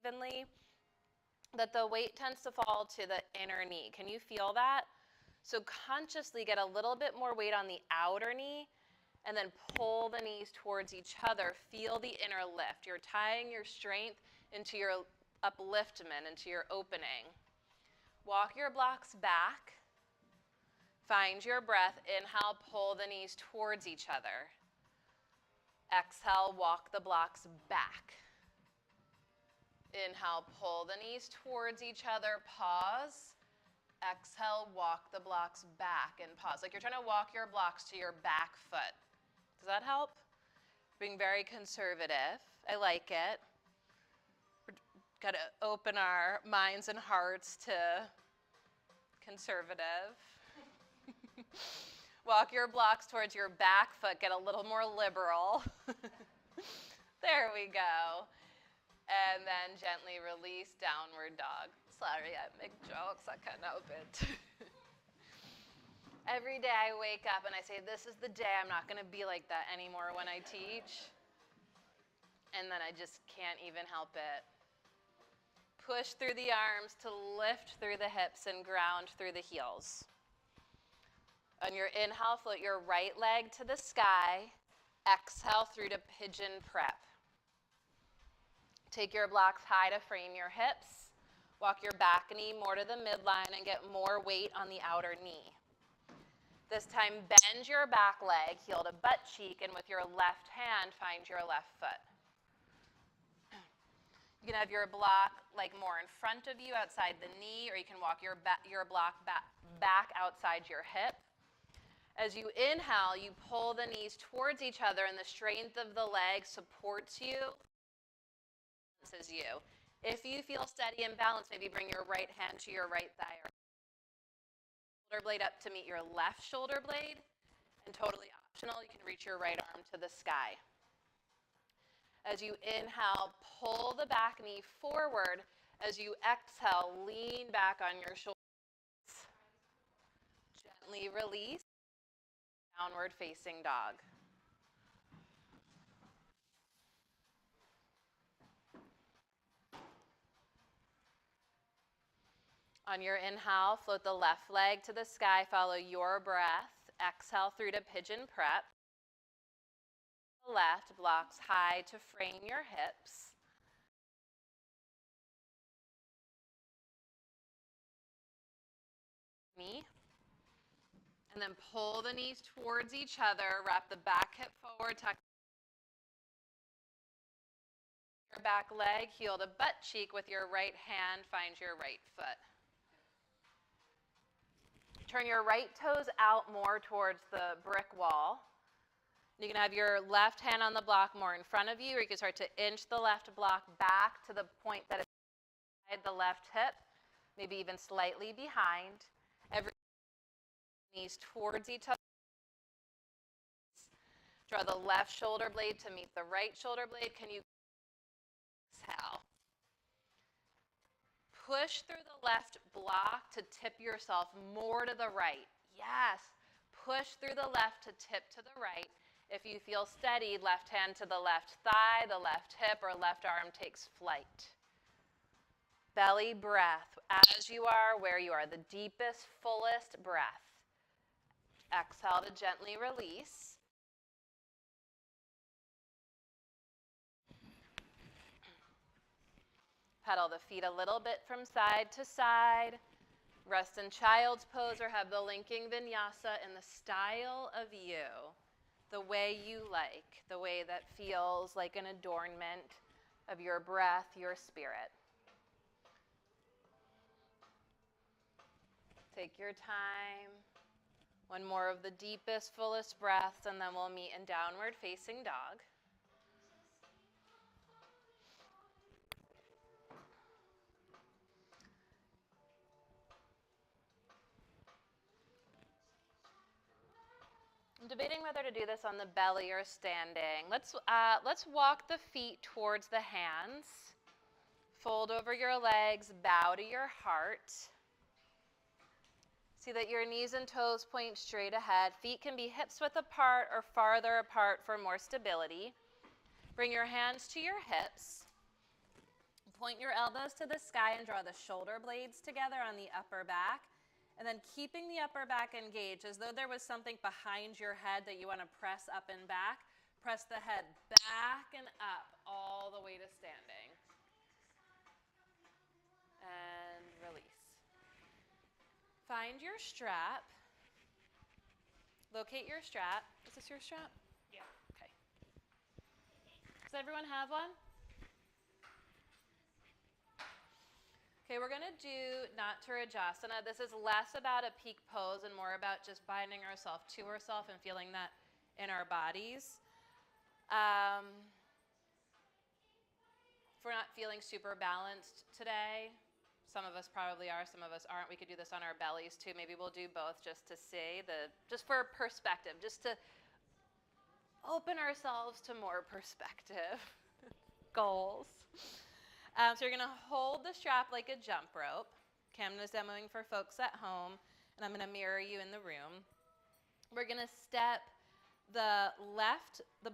evenly, that the weight tends to fall to the inner knee. Can you feel that? So consciously get a little bit more weight on the outer knee and then pull the knees towards each other. Feel the inner lift. You're tying your strength into your upliftment, into your opening. Walk your blocks back. Find your breath. Inhale, pull the knees towards each other. Exhale, walk the blocks back. Inhale, pull the knees towards each other, pause. Exhale, walk the blocks back and pause. Like you're trying to walk your blocks to your back foot. Does that help? Being very conservative. I like it. We've got to open our minds and hearts to conservative. Walk your blocks towards your back foot. Get a little more liberal. There we go. And then gently release, downward dog. Sorry, I make jokes. I can't help it. Every day I wake up and I say, this is the day I'm not going to be like that anymore when I teach. And then I just can't even help it. Push through the arms to lift through the hips and ground through the heels. On your inhale, float your right leg to the sky. Exhale through to pigeon prep. Take your blocks high to frame your hips. Walk your back knee more to the midline and get more weight on the outer knee. This time, bend your back leg, heel to butt cheek, and with your left hand, find your left foot. You can have your block like more in front of you, outside the knee, or you can walk your block back outside your hip. As you inhale, you pull the knees towards each other, and the strength of the leg supports you, balances you. If you feel steady and balanced, maybe bring your right hand to your right thigh, or shoulder blade up to meet your left shoulder blade, and totally optional, you can reach your right arm to the sky. As you inhale, pull the back knee forward. As you exhale, lean back on your shoulders. Gently release, downward facing dog. On your inhale, float the left leg to the sky, follow your breath. Exhale through to pigeon prep. Left, blocks high to frame your hips. Knee. And then pull the knees towards each other. Wrap the back hip forward. Tuck your back leg, heel to butt cheek. With your right hand, find your right foot. Turn your right toes out more towards the brick wall. You can have your left hand on the block more in front of you, or you can start to inch the left block back to the point that is beside the left hip, maybe even slightly behind. Every knees towards each other. Draw the left shoulder blade to meet the right shoulder blade. Can you exhale? Push through the left block to tip yourself more to the right. Yes. Push through the left to tip to the right. If you feel steady, left hand to the left thigh, the left hip, or left arm takes flight. Belly breath, as you are, where you are, the deepest, fullest breath. Exhale to gently release. Pedal the feet a little bit from side to side. Rest in child's pose or have the linking vinyasa in the style of you. The way you like, the way that feels like an adornment of your breath, your spirit. Take your time. One more of the deepest, fullest breaths, and then we'll meet in downward facing dog. I'm debating whether to do this on the belly or standing. Let's walk the feet towards the hands. Fold over your legs, bow to your heart. See that your knees and toes point straight ahead. Feet can be hips width apart or farther apart for more stability. Bring your hands to your hips. Point your elbows to the sky and draw the shoulder blades together on the upper back. And then keeping the upper back engaged, as though there was something behind your head that you want to press up and back. Press the head back and up all the way to standing. And release. Find your strap. Locate your strap. Is this your strap? Yeah. Okay. Does everyone have one? Okay, we're going to do Natarajasana. This is less about a peak pose and more about just binding ourselves to ourselves and feeling that in our bodies. If we're not feeling super balanced today, Some of us probably are, some of us aren't. We could do this on our bellies too. Maybe we'll do both just to see just for perspective, just to open ourselves to more perspective. Goals. So you're going to hold the strap like a jump rope. Camden is demoing for folks at home, and I'm going to mirror you in the room. We're going to step the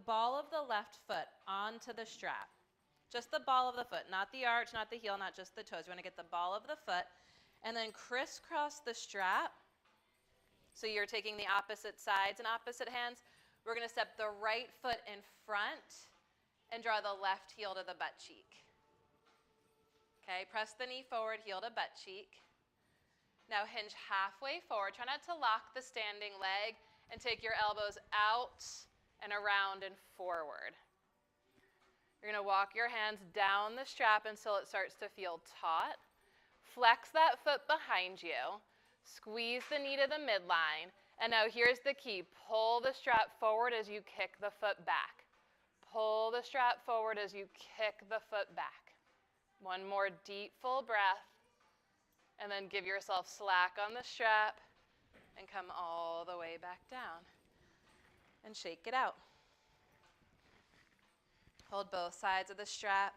ball of the left foot onto the strap. Just the ball of the foot, not the arch, not the heel, not just the toes. You want to get the ball of the foot, and then crisscross the strap. So you're taking the opposite sides and opposite hands. We're going to step the right foot in front and draw the left heel to the butt cheek. Okay, press the knee forward, heel to butt cheek. Now hinge halfway forward. Try not to lock the standing leg, and take your elbows out and around and forward. You're going to walk your hands down the strap until it starts to feel taut. Flex that foot behind you. Squeeze the knee to the midline. And now here's the key. Pull the strap forward as you kick the foot back. Pull the strap forward as you kick the foot back. One more deep, full breath. And then give yourself slack on the strap and come all the way back down. And shake it out. Hold both sides of the strap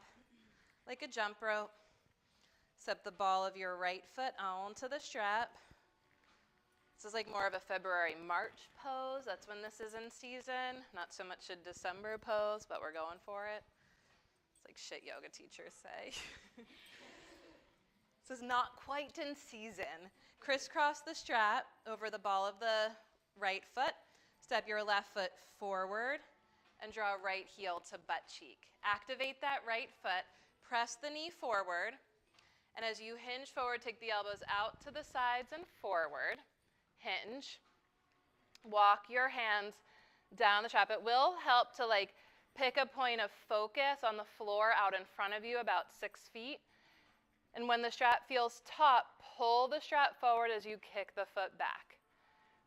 like a jump rope. Step the ball of your right foot onto the strap. This is like more of a February-March pose. That's when this is in season. Not so much a December pose, but we're going for it. It's like shit yoga teachers say. This is not quite in season. Crisscross the strap over the ball of the right foot. Step your left foot forward and draw right heel to butt cheek. Activate that right foot. Press the knee forward. And as you hinge forward, take the elbows out to the sides and forward. Hinge. Walk your hands down the strap. It will help to pick a point of focus on the floor out in front of you about 6 feet. And when the strap feels taut, pull the strap forward as you kick the foot back.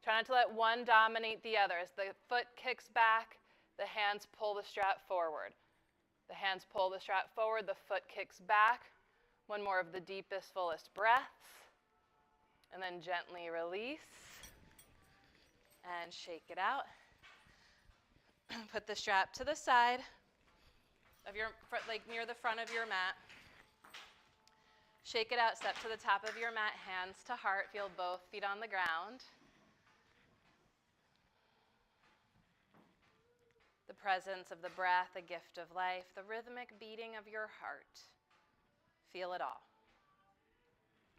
Try not to let one dominate the other. As the foot kicks back, the hands pull the strap forward. The hands pull the strap forward, the foot kicks back. One more of the deepest, fullest breaths. And then gently release. And shake it out. Put the strap to the side of your, near the front of your mat. Shake it out, step to the top of your mat, hands to heart. Feel both feet on the ground. The presence of the breath, a gift of life, the rhythmic beating of your heart. Feel it all.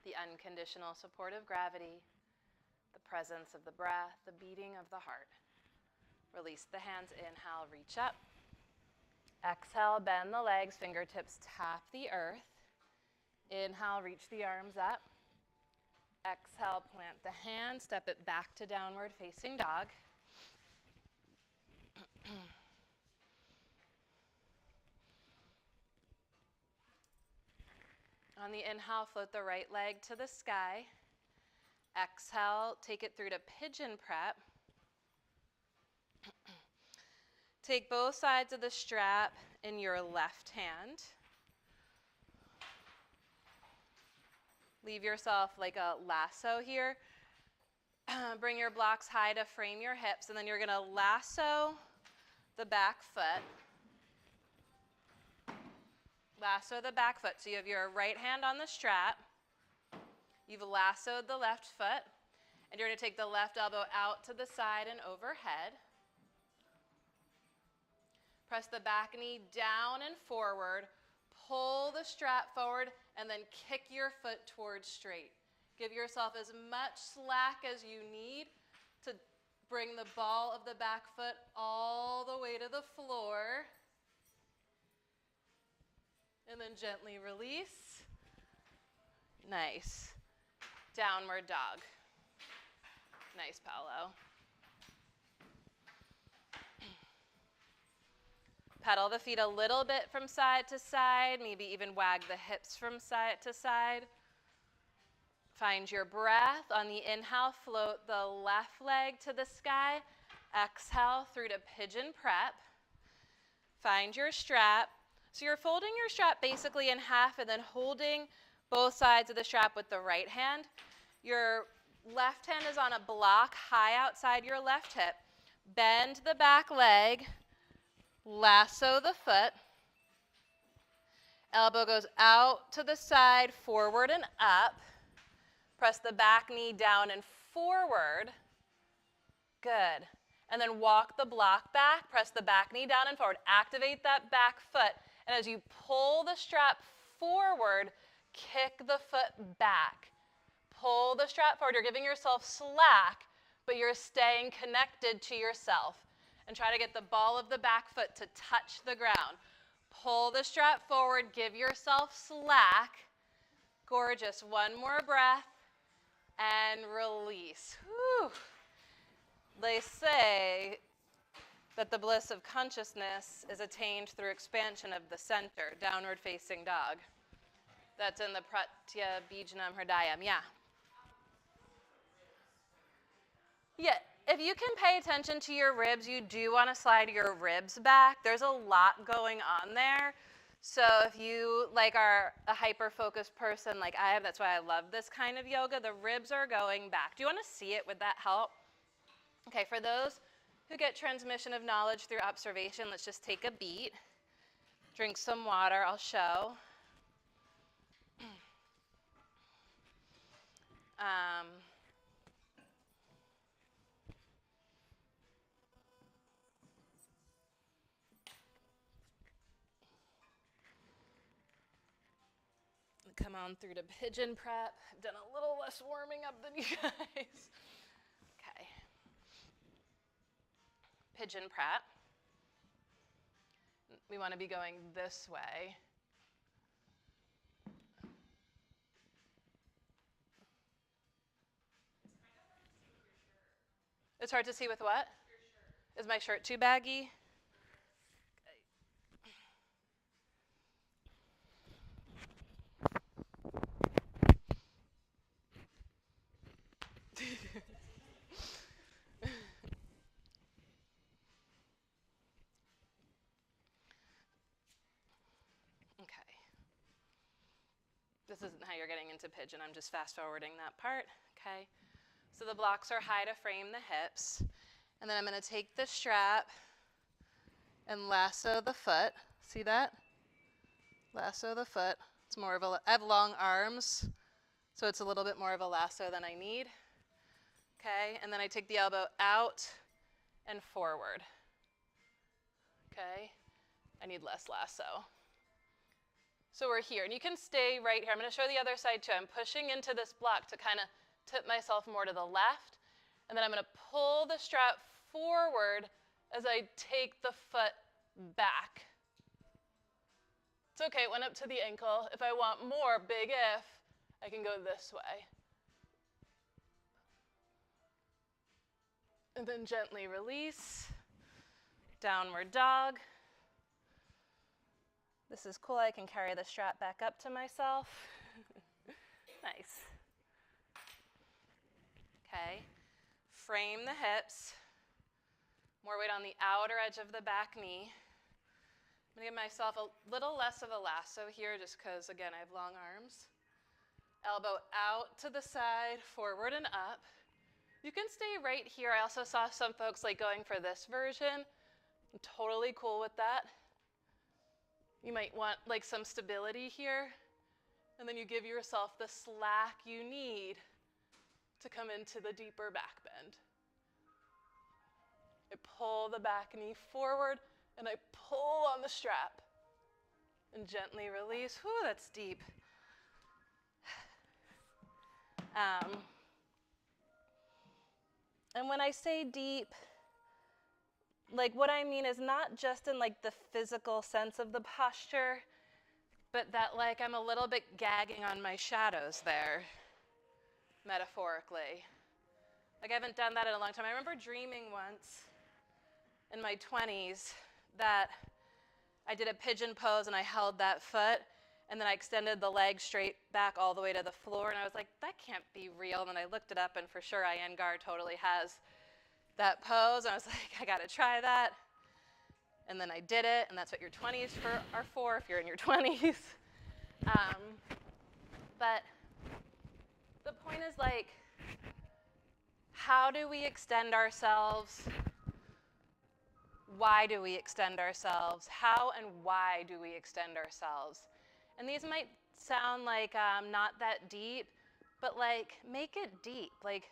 The unconditional support of gravity, the presence of the breath, the beating of the heart. Release the hands, inhale, reach up. Exhale, bend the legs, fingertips tap the earth. Inhale, reach the arms up. Exhale, plant the hand, step it back to downward facing dog. On the inhale, float the right leg to the sky. Exhale, take it through to pigeon prep. Take both sides of the strap in your left hand. Leave yourself like a lasso here. Bring your blocks high to frame your hips, and then you're going to lasso the back foot. Lasso the back foot. So you have your right hand on the strap. You've lassoed the left foot, and you're going to take the left elbow out to the side and overhead. Press the back knee down and forward. Pull the strap forward, and then kick your foot towards straight. Give yourself as much slack as you need to bring the ball of the back foot all the way to the floor. And then gently release. Nice. Downward dog. Nice, Paolo. Pedal the feet a little bit from side to side, maybe even wag the hips from side to side. Find your breath. On the inhale, float the left leg to the sky. Exhale through to pigeon prep. Find your strap. So you're folding your strap basically in half and then holding both sides of the strap with the right hand. Your left hand is on a block high outside your left hip. Bend the back leg, lasso the foot. Elbow goes out to the side, forward and up. Press the back knee down and forward. Good. And then walk the block back, press the back knee down and forward. Activate that back foot. And as you pull the strap forward, kick the foot back. Pull the strap forward. You're giving yourself slack, but you're staying connected to yourself. And try to get the ball of the back foot to touch the ground. Pull the strap forward, give yourself slack. Gorgeous. One more breath and release. Whew. They say that the bliss of consciousness is attained through expansion of the center, downward facing dog. That's in the Pratyabhijnana Hridayam, yeah. Yeah, if you can pay attention to your ribs, you do want to slide your ribs back. There's a lot going on there. So if you are a hyper-focused person like I have, that's why I love this kind of yoga, the ribs are going back. Do you want to see it? Would that help? Okay, for those who get transmission of knowledge through observation, let's just take a beat. Drink some water, I'll show. Come on through to pigeon prep. I've done a little less warming up than you guys. Okay. Pigeon prep. We want to be going this way. It's hard to see with what? Is my shirt too baggy? Okay. This isn't how you're getting into pigeon. I'm just fast forwarding that part. Okay. So the blocks are high to frame the hips. And then I'm going to take the strap and lasso the foot. See that? Lasso the foot. It's more of a, I have long arms, so it's a little bit more of a lasso than I need. Okay, and then I take the elbow out and forward. Okay, I need less lasso. So we're here, and you can stay right here. I'm going to show the other side too. I'm pushing into this block to kind of tip myself more to the left, and then I'm going to pull the strap forward as I take the foot back. It's okay, it went up to the ankle. If I want more, big if, I can go this way. And then gently release, downward dog. This is cool, I can carry the strap back up to myself. Nice. Okay, frame the hips. More weight on the outer edge of the back knee. I'm going to give myself a little less of a lasso here just because, again, I have long arms. Elbow out to the side, forward and up. You can stay right here. I also saw some folks going for this version. I'm totally cool with that. You might want some stability here, and then you give yourself the slack you need to come into the deeper back bend. I pull the back knee forward, and I pull on the strap and gently release. Whew, that's deep. And when I say deep, what I mean is not just in the physical sense of the posture, but that I'm a little bit gagging on my shadows there, metaphorically. I haven't done that in a long time. I remember dreaming once in my 20s that I did a pigeon pose and I held that foot, and then I extended the leg straight back all the way to the floor, and I was like, that can't be real. And then I looked it up, and for sure Iyengar totally has that pose. And I was like, I gotta try that. And then I did it, and that's what your 20s are for if you're in your 20s. But the point is, like, how do we extend ourselves? Why do we extend ourselves? How and why do we extend ourselves? And these might sound like not that deep, but like, make it deep. Like,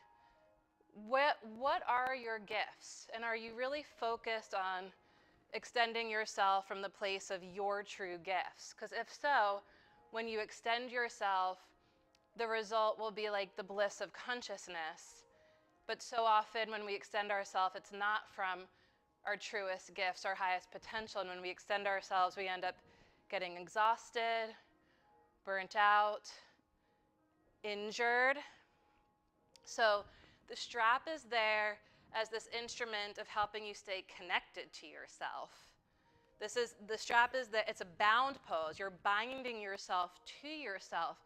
what are your gifts? And are you really focused on extending yourself from the place of your true gifts? Because if so, when you extend yourself, the result will be like the bliss of consciousness. But so often when we extend ourselves, it's not from our truest gifts, our highest potential. And when we extend ourselves, we end up getting exhausted, burnt out, injured. So the strap is there as this instrument of helping you stay connected to yourself. The strap is that it's a bound pose. You're binding yourself to yourself,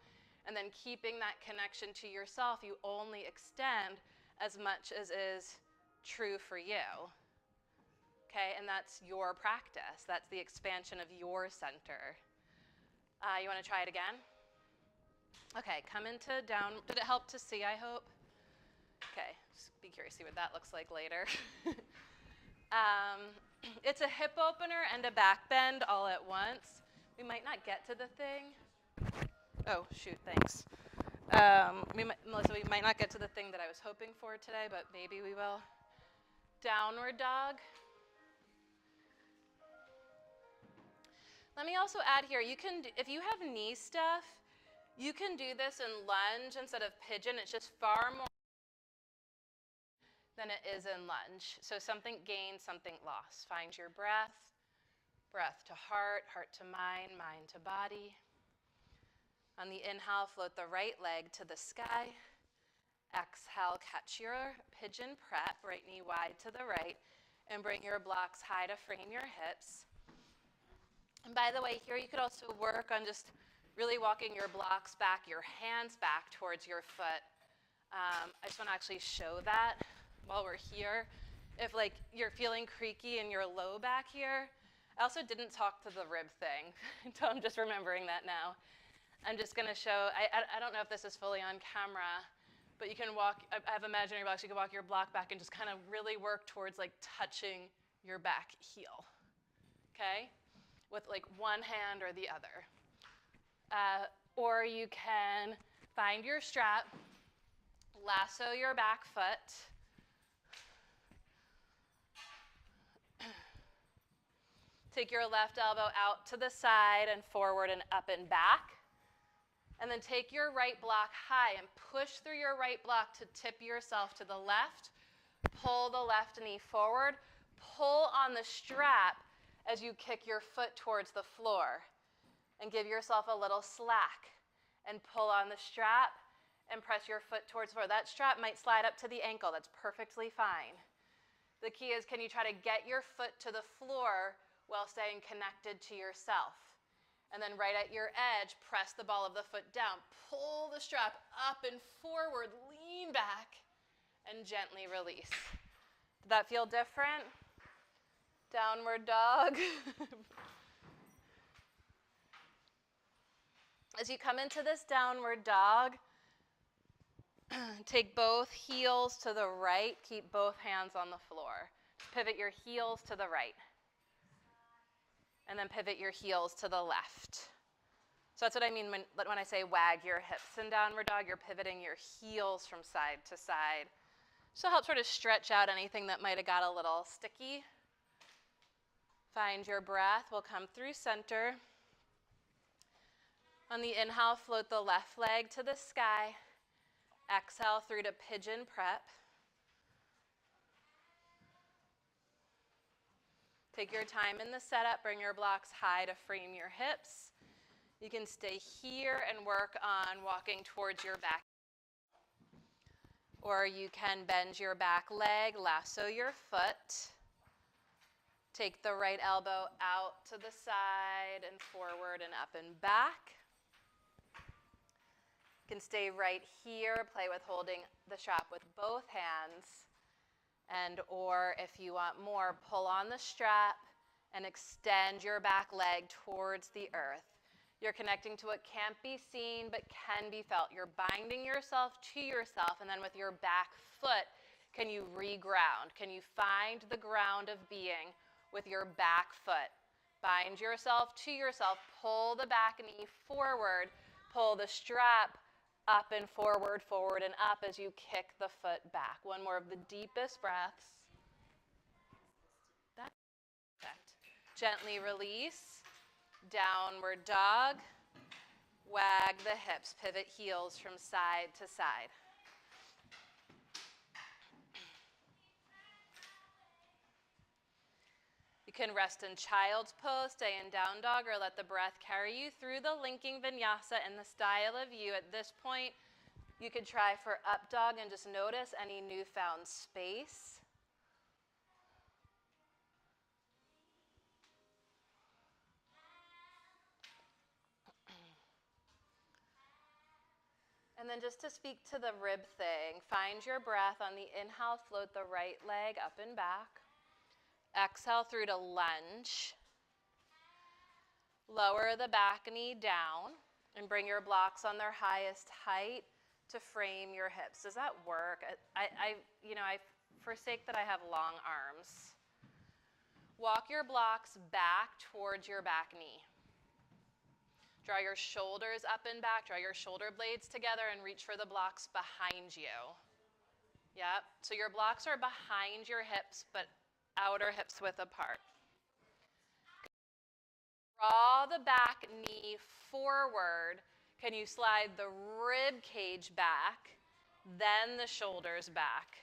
and then keeping that connection to yourself, you only extend as much as is true for you. Okay, and that's your practice. That's the expansion of your center. You want to try it again? Okay, come into down. Did it help to see, I hope? Okay, just be curious to see what that looks like later. It's a hip opener and a back bend all at once. We might not get to the thing. Oh, shoot, thanks. Melissa, we might not get to the thing that I was hoping for today, but maybe we will. Downward dog. Let me also add here, you can, if you have knee stuff, you can do this in lunge instead of pigeon. It's just far more than it is in lunge. So something gained, something lost. Find your breath, breath to heart, heart to mind, mind to body. On the inhale, float the right leg to the sky. Exhale, catch your pigeon prep, right knee wide to the right, and bring your blocks high to frame your hips. And by the way, here you could also work on just really walking your blocks back, your hands back towards your foot. I just want to actually show that while we're here. If like you're feeling creaky in your low back here, I also didn't talk to the rib thing, so I'm just remembering that now. I'm just going to show, I don't know if this is fully on camera, but you can walk, I have imaginary blocks, you can walk your block back and just kind of really work towards like touching your back heel, okay? With like one hand or the other. Or you can find your strap, lasso your back foot, take your left elbow out to the side and forward and up and back. And then take your right block high and push through your right block to tip yourself to the left. Pull the left knee forward. Pull on the strap as you kick your foot towards the floor. And give yourself a little slack. And pull on the strap and press your foot towards the floor. That strap might slide up to the ankle. That's perfectly fine. The key is, can you try to get your foot to the floor while staying connected to yourself? And then right at your edge, press the ball of the foot down. Pull the strap up and forward, lean back, and gently release. Did that feel different? Downward dog. As you come into this downward dog, take both heels to the right. Keep both hands on the floor. Pivot your heels to the right. And then pivot your heels to the left. So that's what I mean when I say wag your hips in downward dog. You're pivoting your heels from side to side. So help sort of stretch out anything that might have got a little sticky. Find your breath. We'll come through center. On the inhale, float the left leg to the sky. Exhale through to pigeon prep. Take your time in the setup, bring your blocks high to frame your hips. You can stay here and work on walking towards your back. Or you can bend your back leg, lasso your foot. Take the right elbow out to the side and forward and up and back. You can stay right here, play with holding the strap with both hands. And or if you want more, pull on the strap and extend your back leg towards the earth. You're connecting to what can't be seen but can be felt. You're binding yourself to yourself, and then with your back foot, can you reground? Can you find the ground of being with your back foot? Bind yourself to yourself. Pull the back knee forward. Pull the strap up and forward, forward and up as you kick the foot back. One more of the deepest breaths. That's perfect. Gently release. Downward dog. Wag the hips. Pivot heels from side to side. You can rest in child's pose, stay in down dog, or let the breath carry you through the linking vinyasa and the style of you. At this point, you could try for up dog and just notice any newfound space. And then just to speak to the rib thing, find your breath. On the inhale, float the right leg up and back. Exhale through to lunge. Lower the back knee down and bring your blocks on their highest height to frame your hips. Does that work? I forsake that I have long arms. Walk your blocks back towards your back knee. Draw your shoulders up and back. Draw your shoulder blades together and reach for the blocks behind you. Yep. So your blocks are behind your hips, but outer hips width apart. Draw the back knee forward. Can you slide the rib cage back, then the shoulders back?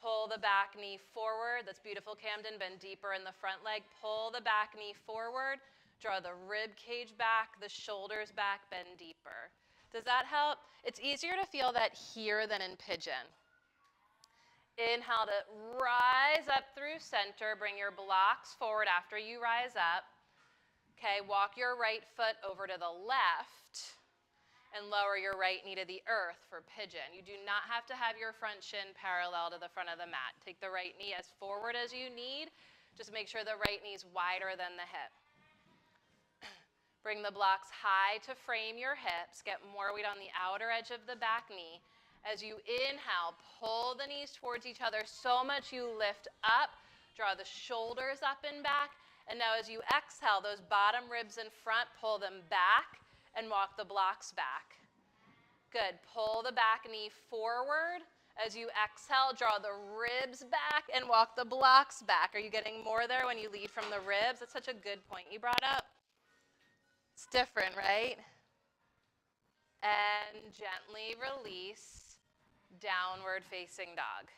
Pull the back knee forward. That's beautiful, Camden. Bend deeper in the front leg. Pull the back knee forward. Draw the rib cage back, the shoulders back, bend deeper. Does that help? It's easier to feel that here than in pigeon. Inhale to rise up through center. Bring your blocks forward after you rise up. Okay, walk your right foot over to the left and lower your right knee to the earth for pigeon. You do not have to have your front shin parallel to the front of the mat. Take the right knee as forward as you need. Just make sure the right knee is wider than the hip. Bring the blocks high to frame your hips. Get more weight on the outer edge of the back knee. As you inhale, pull the knees towards each other so much you lift up. Draw the shoulders up and back. And now as you exhale, those bottom ribs in front, pull them back and walk the blocks back. Good. Pull the back knee forward. As you exhale, draw the ribs back and walk the blocks back. Are you getting more there when you lead from the ribs? That's such a good point you brought up. It's different, right? And gently release, downward facing dog.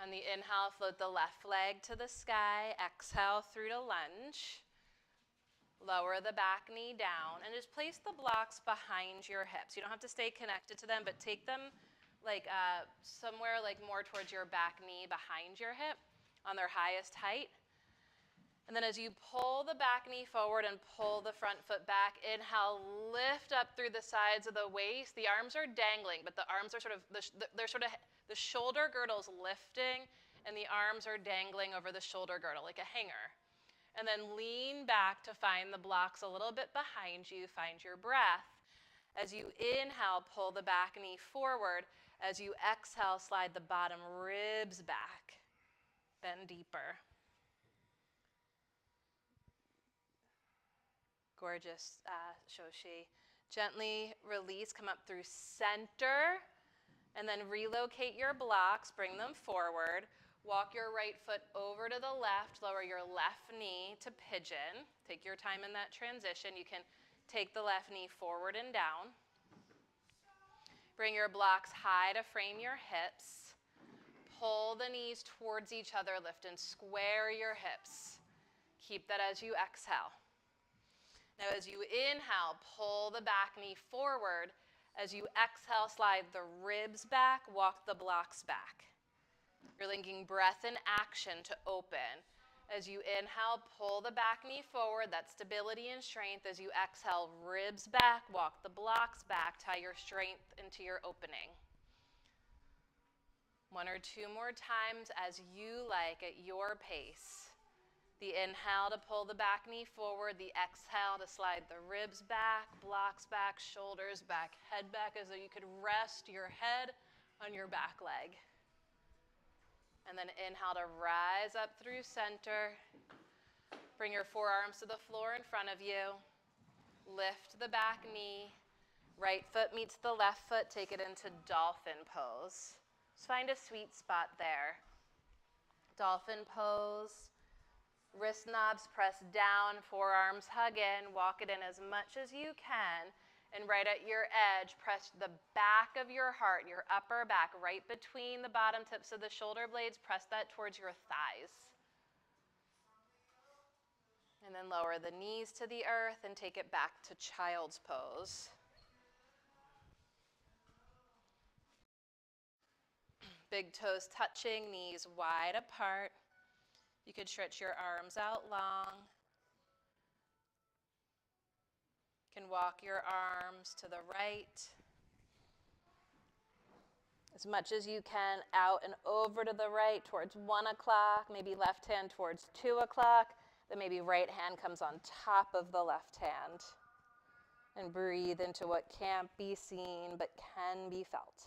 On the inhale, float the left leg to the sky. Exhale through to lunge. Lower the back knee down and just place the blocks behind your hips. You don't have to stay connected to them, but take them like somewhere like more towards your back knee behind your hip on their highest height. And then as you pull the back knee forward and pull the front foot back, inhale, lift up through the sides of the waist. The arms are dangling, but the arms are the shoulder girdle's lifting and the arms are dangling over the shoulder girdle like a hanger. And then lean back to find the blocks a little bit behind you. Find your breath. As you inhale, pull the back knee forward. As you exhale, slide the bottom ribs back. Bend deeper. Gorgeous, Shoshi. Gently release, come up through center, and then relocate your blocks, bring them forward. Walk your right foot over to the left, lower your left knee to pigeon. Take your time in that transition. You can take the left knee forward and down. Bring your blocks high to frame your hips. Pull the knees towards each other, lift and square your hips. Keep that as you exhale. Now as you inhale, pull the back knee forward. As you exhale, slide the ribs back, walk the blocks back. You're linking breath and action to open. As you inhale, pull the back knee forward, that's stability and strength. As you exhale, ribs back, walk the blocks back, tie your strength into your opening. 1 or 2 more times as you like at your pace. The inhale to pull the back knee forward, the exhale to slide the ribs back, blocks back, shoulders back, head back, as though you could rest your head on your back leg. And then inhale to rise up through center. Bring your forearms to the floor in front of you. Lift the back knee. Right foot meets the left foot. Take it into dolphin pose. Just find a sweet spot there. Dolphin pose. Wrist knobs press down, forearms hug in, walk it in as much as you can, and right at your edge, press the back of your heart, your upper back, right between the bottom tips of the shoulder blades, press that towards your thighs. And then lower the knees to the earth and take it back to child's pose. Big toes touching, knees wide apart. You could stretch your arms out long. You can walk your arms to the right. As much as you can, out and over to the right towards 1 o'clock, maybe left hand towards 2 o'clock, then maybe right hand comes on top of the left hand. And breathe into what can't be seen but can be felt.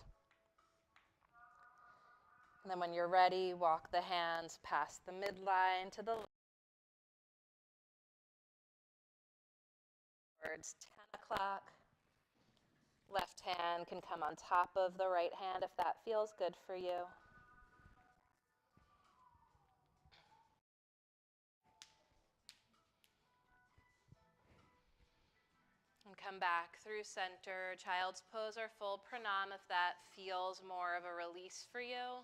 And then when you're ready, walk the hands past the midline to the left. Towards 10 o'clock. Left hand can come on top of the right hand if that feels good for you. And come back through center. Child's pose or full pranam if that feels more of a release for you.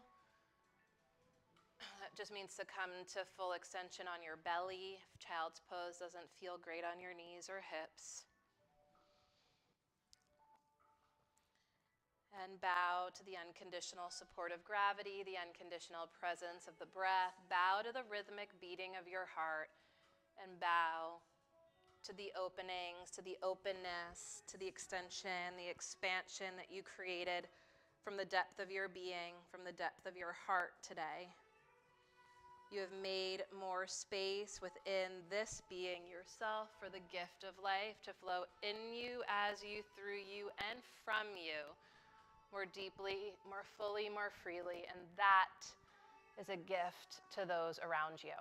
That just means to come to full extension on your belly if child's pose doesn't feel great on your knees or hips. And bow to the unconditional support of gravity, the unconditional presence of the breath. Bow to the rhythmic beating of your heart, and bow to the openings, to the openness, to the extension, the expansion that you created from the depth of your being, from the depth of your heart today. You have made more space within this being yourself for the gift of life to flow in you, as you, through you, and from you, more deeply, more fully, more freely, and that is a gift to those around you.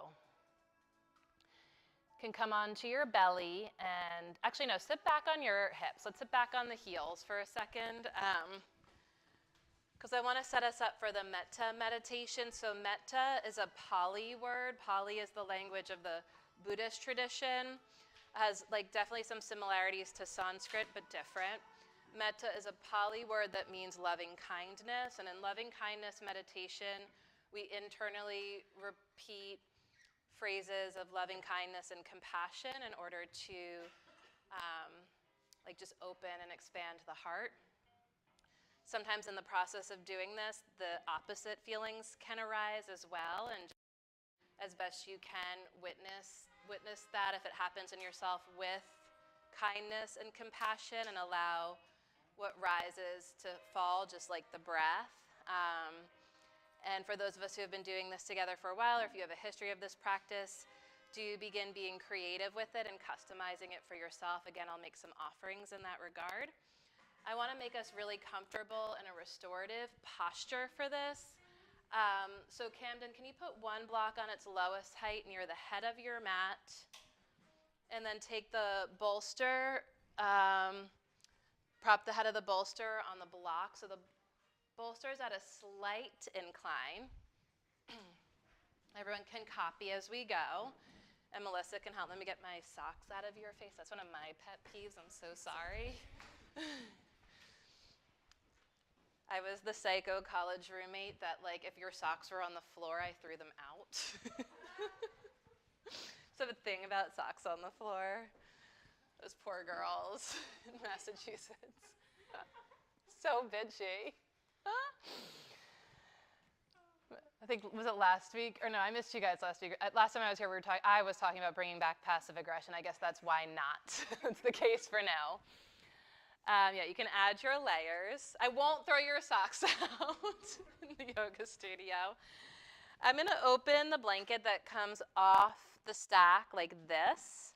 You can come onto your belly and, actually no, sit back on your hips. Let's sit back on the heels for a second. Because I want to set us up for the metta meditation. So metta is a Pali word. Pali is the language of the Buddhist tradition. It has definitely some similarities to Sanskrit, but different. Metta is a Pali word that means loving kindness. And in loving kindness meditation, we internally repeat phrases of loving kindness and compassion in order to just open and expand the heart. Sometimes in the process of doing this, the opposite feelings can arise as well, and as best you can, witness that if it happens in yourself with kindness and compassion, and allow what rises to fall, just like the breath. And for those of us who have been doing this together for a while, or if you have a history of this practice, do begin being creative with it and customizing it for yourself. Again, I'll make some offerings in that regard. I want to make us really comfortable in a restorative posture for this. So Camden, can you put one block on its lowest height near the head of your mat? And then take the bolster, prop the head of the bolster on the block. So the bolster is at a slight incline. Everyone can copy as we go. And Melissa can help. Let me get my socks out of your face. That's one of my pet peeves. I'm so sorry. I was the psycho college roommate that, if your socks were on the floor, I threw them out. So the thing about socks on the floor, those poor girls in Massachusetts. So bitchy. I think, was it last week? Or no, I missed you guys last week. Last time I was here, I was talking about bringing back passive aggression. I guess that's why not. It's the case for now. Yeah, you can add your layers. I won't throw your socks out in the yoga studio. I'm going to open the blanket that comes off the stack like this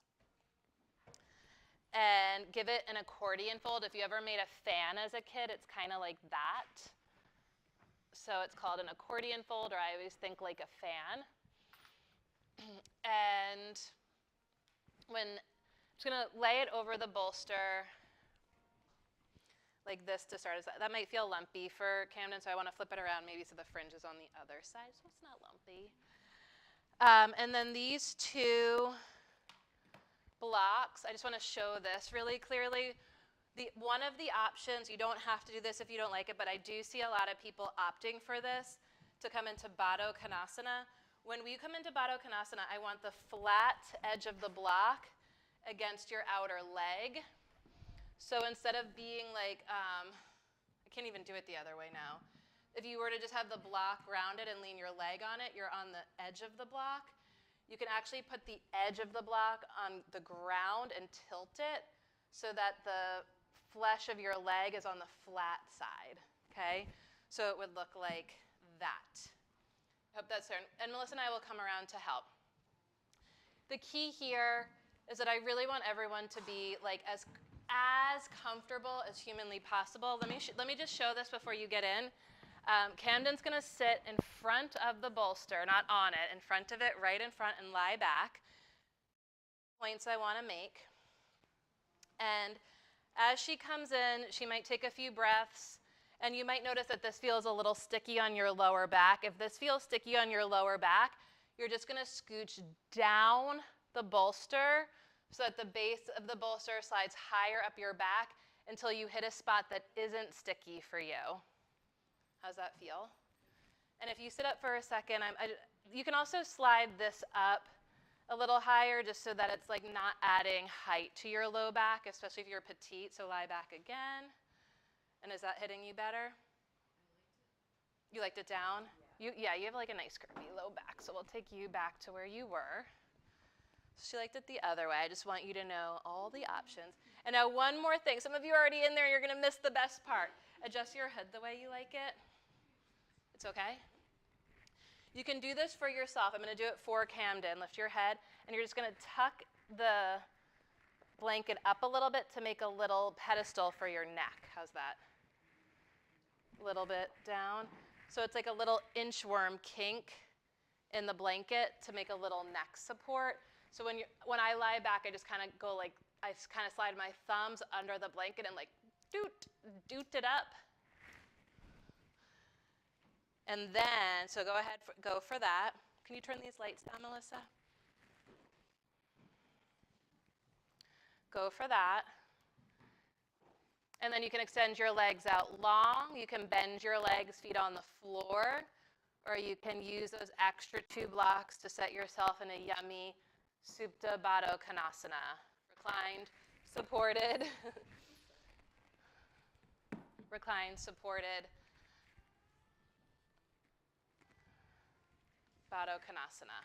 and give it an accordion fold. If you ever made a fan as a kid, it's kind of like that. So it's called an accordion fold, or I always think like a fan. And I'm just going to lay it over the bolster like this to start. That might feel lumpy for Camden, so I want to flip it around maybe so the fringe is on the other side, so it's not lumpy. And then these two blocks, I just want to show this really clearly. One of the options, you don't have to do this if you don't like it, but I do see a lot of people opting for this to come into Baddha Konasana. When we come into Baddha Konasana, I want the flat edge of the block against your outer leg. So instead of being like, I can't even do it the other way now. If you were to just have the block rounded and lean your leg on it, you're on the edge of the block. You can actually put the edge of the block on the ground and tilt it so that the flesh of your leg is on the flat side, okay? So it would look like that. I hope that's there. And Melissa and I will come around to help. The key here is that I really want everyone to be like as comfortable as humanly possible. Let me just show this before you get in. Camden's going to sit in front of the bolster, not on it, in front of it, right in front, and lie back. Points I want to make. And as she comes in, she might take a few breaths, and you might notice that this feels a little sticky on your lower back. If this feels sticky on your lower back, you're just going to scooch down the bolster so that the base of the bolster slides higher up your back until you hit a spot that isn't sticky for you. How's that feel? And if you sit up for a second, you can also slide this up a little higher just so that it's like not adding height to your low back, especially if you're petite. So lie back again. And is that hitting you better? You liked it down? Yeah, you have like a nice curvy low back, so we'll take you back to where you were. She liked it the other way. I just want you to know all the options. And now one more thing. Some of you are already in there. You're going to miss the best part. Adjust your head the way you like it. It's okay? You can do this for yourself. I'm going to do it for Camden. Lift your head, and you're just going to tuck the blanket up a little bit to make a little pedestal for your neck. How's that? A little bit down. So it's like a little inchworm kink in the blanket to make a little neck support. So when I lie back, I just kind of go like, I kind of slide my thumbs under the blanket and like doot it up. And then, so go ahead, go for that. Can you turn these lights down, Melissa? Go for that. And then you can extend your legs out long. You can bend your legs, feet on the floor, or you can use those extra 2 blocks to set yourself in a yummy Supta Baddha Konasana. Reclined, supported. Reclined, supported. Baddha Konasana.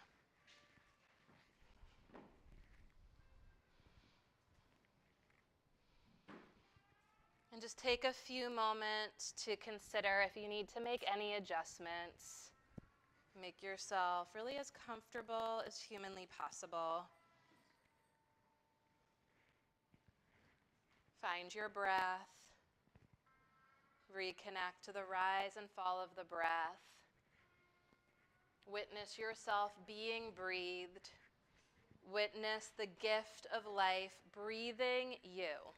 And just take a few moments to consider if you need to make any adjustments. Make yourself really as comfortable as humanly possible. Find your breath. Reconnect to the rise and fall of the breath. Witness yourself being breathed. Witness the gift of life breathing you.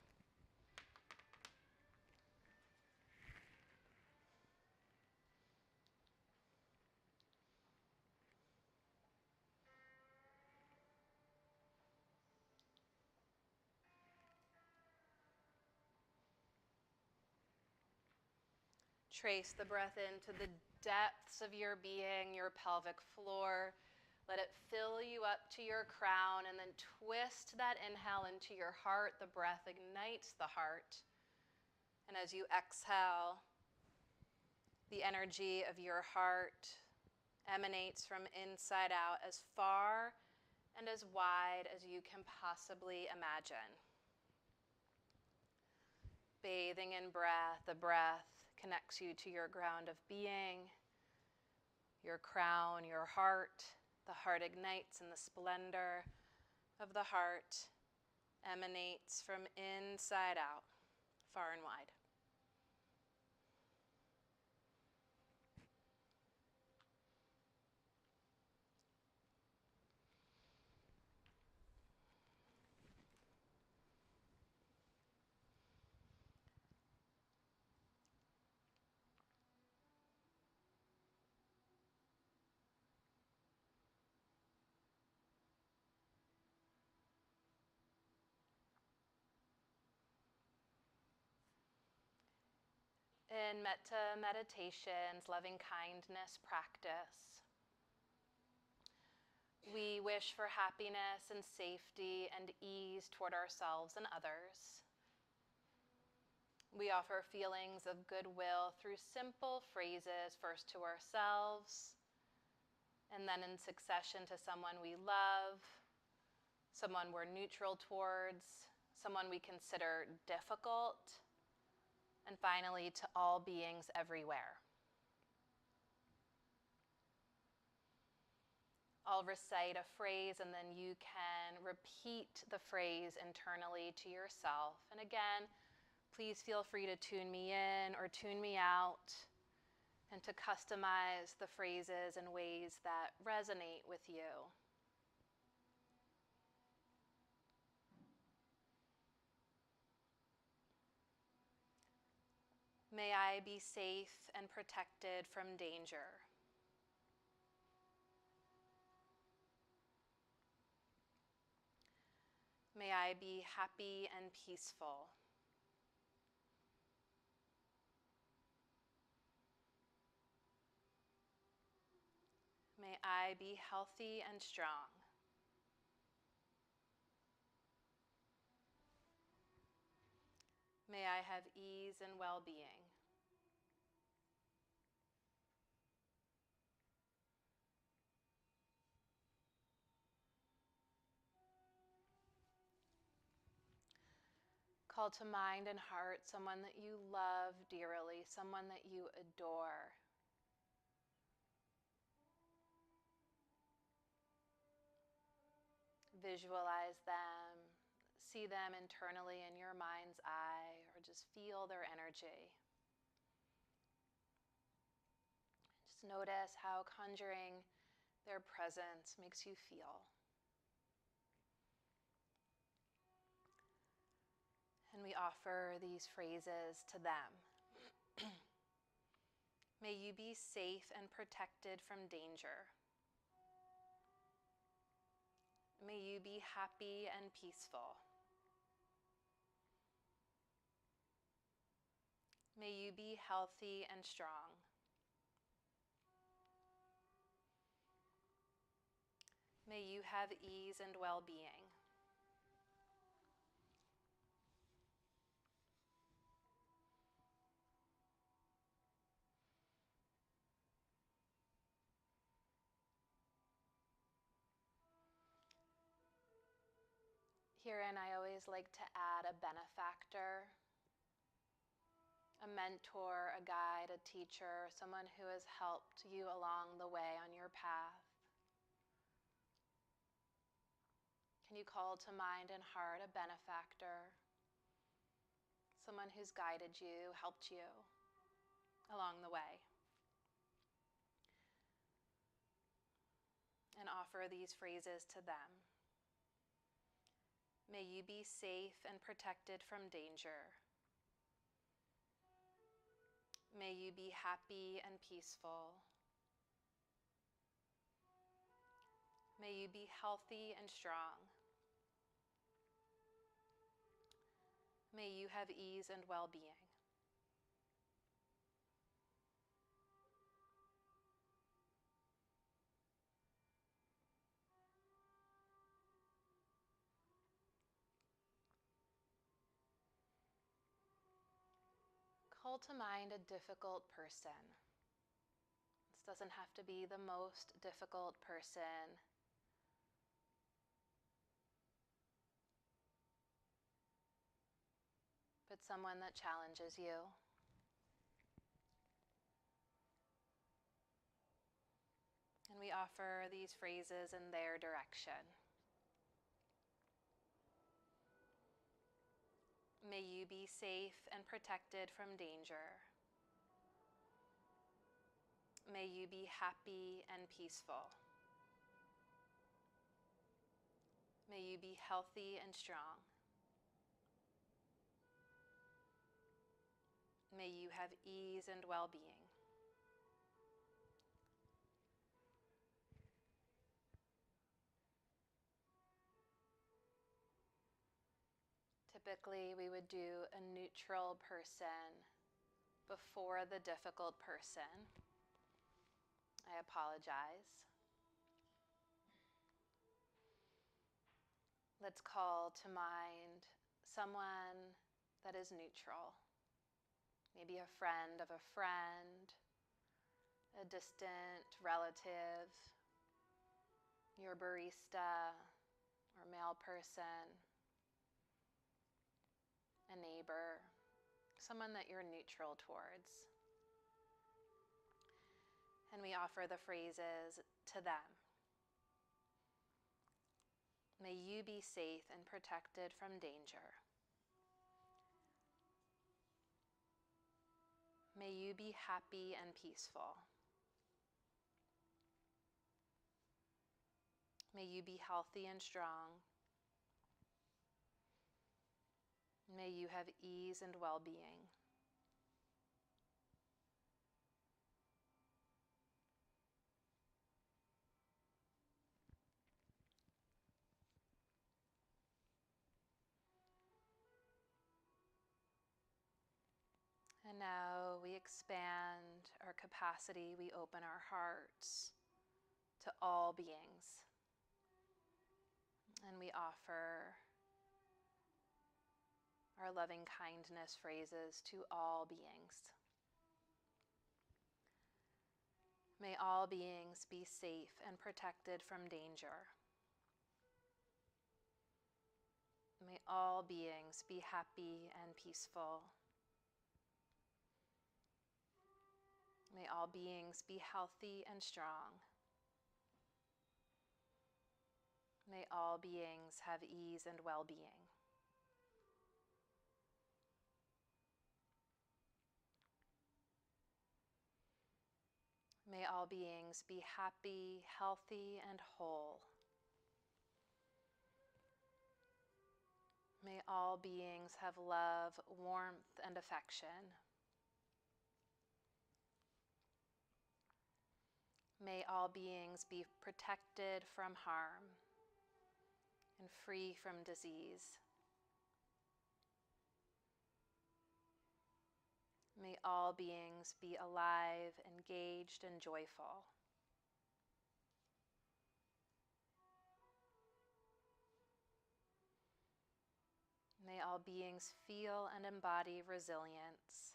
Trace the breath into the depths of your being, your pelvic floor. Let it fill you up to your crown, and then twist that inhale into your heart. The breath ignites the heart. And as you exhale, the energy of your heart emanates from inside out as far and as wide as you can possibly imagine. breathing in breath, the breath connects you to your ground of being, your crown, your heart. The heart ignites in the splendor of the heart, emanates from inside out, far and wide. In metta meditations, loving kindness practice, we wish for happiness and safety and ease toward ourselves and others. We offer feelings of goodwill through simple phrases, first to ourselves, and then in succession to someone we love, someone we're neutral towards, someone we consider difficult, and finally to all beings everywhere. I'll recite a phrase and then you can repeat the phrase internally to yourself. And again, please feel free to tune me in or tune me out and to customize the phrases in ways that resonate with you. May I be safe and protected from danger. May I be happy and peaceful. May I be healthy and strong. May I have ease and well-being. Call to mind and heart someone that you love dearly, someone that you adore. Visualize them, see them internally in your mind's eye, or just feel their energy. Just notice how conjuring their presence makes you feel. And we offer these phrases to them. May you be safe and protected from danger. May you be happy and peaceful. May you be healthy and strong. May you have ease and well-being. Herein, I always like to add a benefactor, a mentor, a guide, a teacher, someone who has helped you along the way on your path. Can you call to mind and heart a benefactor, someone who's guided you, helped you along the way? And offer these phrases to them. May you be safe and protected from danger. May you be happy and peaceful. May you be healthy and strong. May you have ease and well-being. Call to mind a difficult person. This doesn't have to be the most difficult person. But someone that challenges you. And we offer these phrases in their direction. May you be safe and protected from danger. May you be happy and peaceful. May you be healthy and strong. May you have ease and well-being. Typically, we would do a neutral person before the difficult person. I apologize. Let's call to mind someone that is neutral. Maybe a friend of a friend, a distant relative, your barista or mail person, a neighbor, someone that you're neutral towards. And we offer the phrases to them. May you be safe and protected from danger. May you be happy and peaceful. May you be healthy and strong. May you have ease and well-being. And now we expand our capacity, we open our hearts to all beings. And we offer our loving kindness phrases to all beings. May all beings be safe and protected from danger. May all beings be happy and peaceful. May all beings be healthy and strong. May all beings have ease and well-being. May all beings be happy, healthy, and whole. May all beings have love, warmth, and affection. May all beings be protected from harm and free from disease. May all beings be alive, engaged, and joyful. May all beings feel and embody resilience.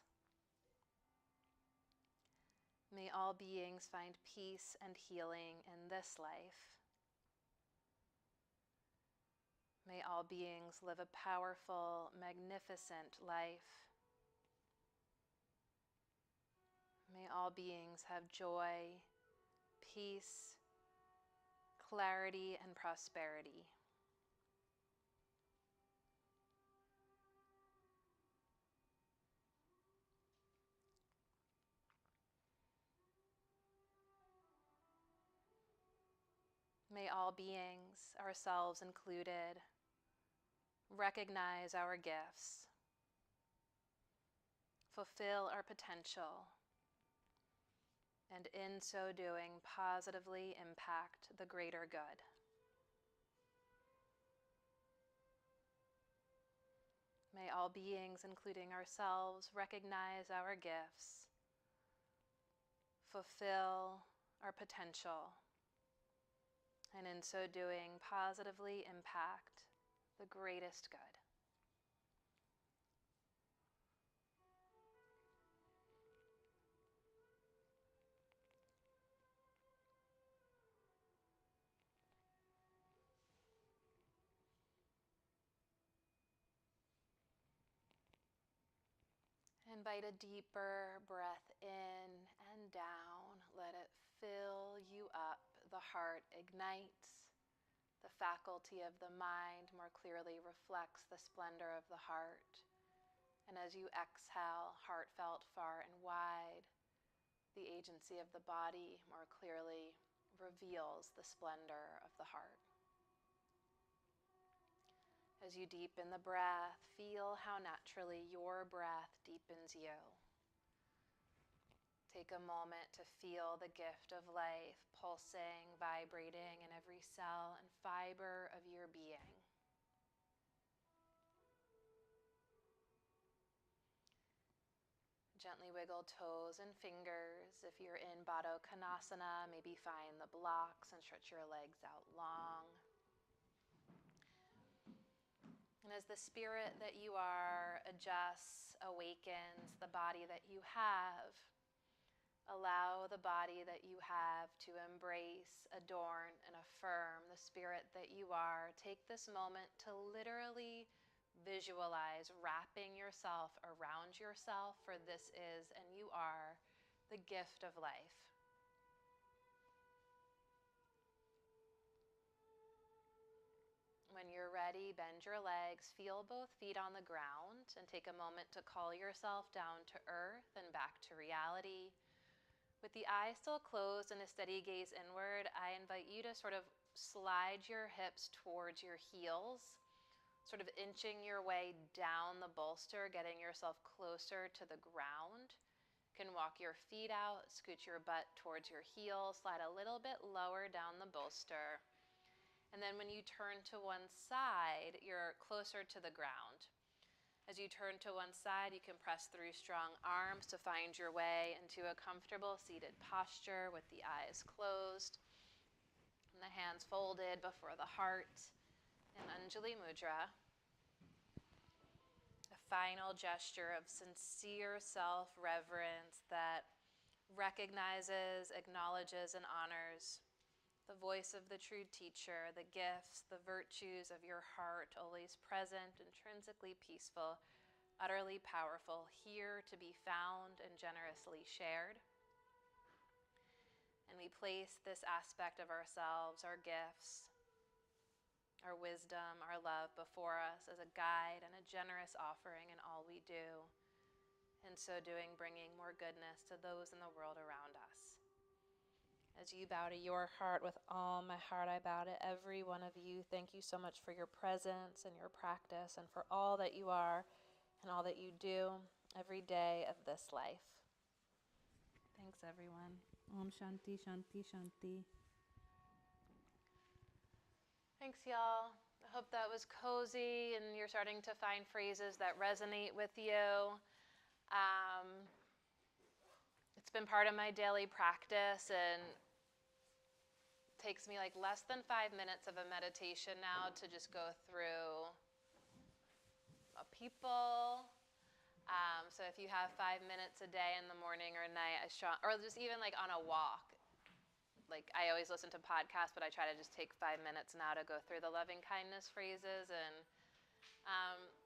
May all beings find peace and healing in this life. May all beings live a powerful, magnificent life. May all beings have joy, peace, clarity, and prosperity. May all beings, ourselves included, recognize our gifts, fulfill our potential, and in so doing, positively impact the greater good. May all beings, including ourselves, recognize our gifts, fulfill our potential, and in so doing, positively impact the greatest good. Invite a deeper breath in and down. Let it fill you up. The heart ignites. The faculty of the mind more clearly reflects the splendor of the heart. And as you exhale, heartfelt, far and wide, the agency of the body more clearly reveals the splendor of the heart. As you deepen the breath, feel how naturally your breath deepens you. Take a moment to feel the gift of life pulsing, vibrating in every cell and fiber of your being. Gently wiggle toes and fingers. If you're in Baddha Konasana, maybe find the blocks and stretch your legs out long. And as the spirit that you are adjusts, awakens the body that you have, allow the body that you have to embrace, adorn, and affirm the spirit that you are. Take this moment to literally visualize wrapping yourself around yourself, for this is and you are the gift of life. When you're ready, bend your legs, feel both feet on the ground, and take a moment to call yourself down to earth and back to reality. With the eyes still closed and a steady gaze inward, I invite you to sort of slide your hips towards your heels, sort of inching your way down the bolster, getting yourself closer to the ground. You can walk your feet out, scoot your butt towards your heels, slide a little bit lower down the bolster. And then when you turn to one side, you're closer to the ground. As you turn to one side, you can press through strong arms to find your way into a comfortable seated posture with the eyes closed and the hands folded before the heart in Anjali Mudra. A final gesture of sincere self-reverence that recognizes, acknowledges, and honors the voice of the true teacher, the gifts, the virtues of your heart, always present, intrinsically peaceful, utterly powerful, here to be found and generously shared. And we place this aspect of ourselves, our gifts, our wisdom, our love before us as a guide and a generous offering in all we do. In so doing, bringing more goodness to those in the world around us. As you bow to your heart, with all my heart I bow to every one of you. Thank you so much for your presence and your practice and for all that you are and all that you do every day of this life. Thanks, everyone. Om Shanti, Shanti, Shanti. Thanks, y'all. I hope that was cozy and you're starting to find phrases that resonate with you. It's been part of my daily practice and takes me like less than 5 minutes of a meditation now to just go through a people. So if you have 5 minutes a day in the morning or night, or just even like on a walk, like I always listen to podcasts, but I try to just take 5 minutes now to go through the loving kindness phrases, and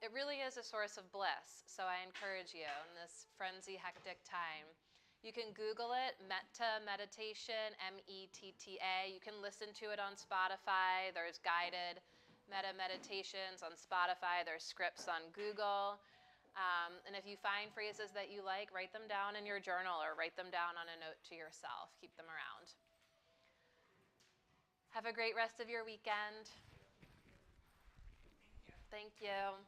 it really is a source of bliss. So I encourage you in this frenzy, hectic time. You can Google it, Metta Meditation, M-E-T-T-A. You can listen to it on Spotify. There's guided Metta Meditations on Spotify. There's scripts on Google. And if you find phrases that you like, write them down in your journal or write them down on a note to yourself. Keep them around. Have a great rest of your weekend. Thank you.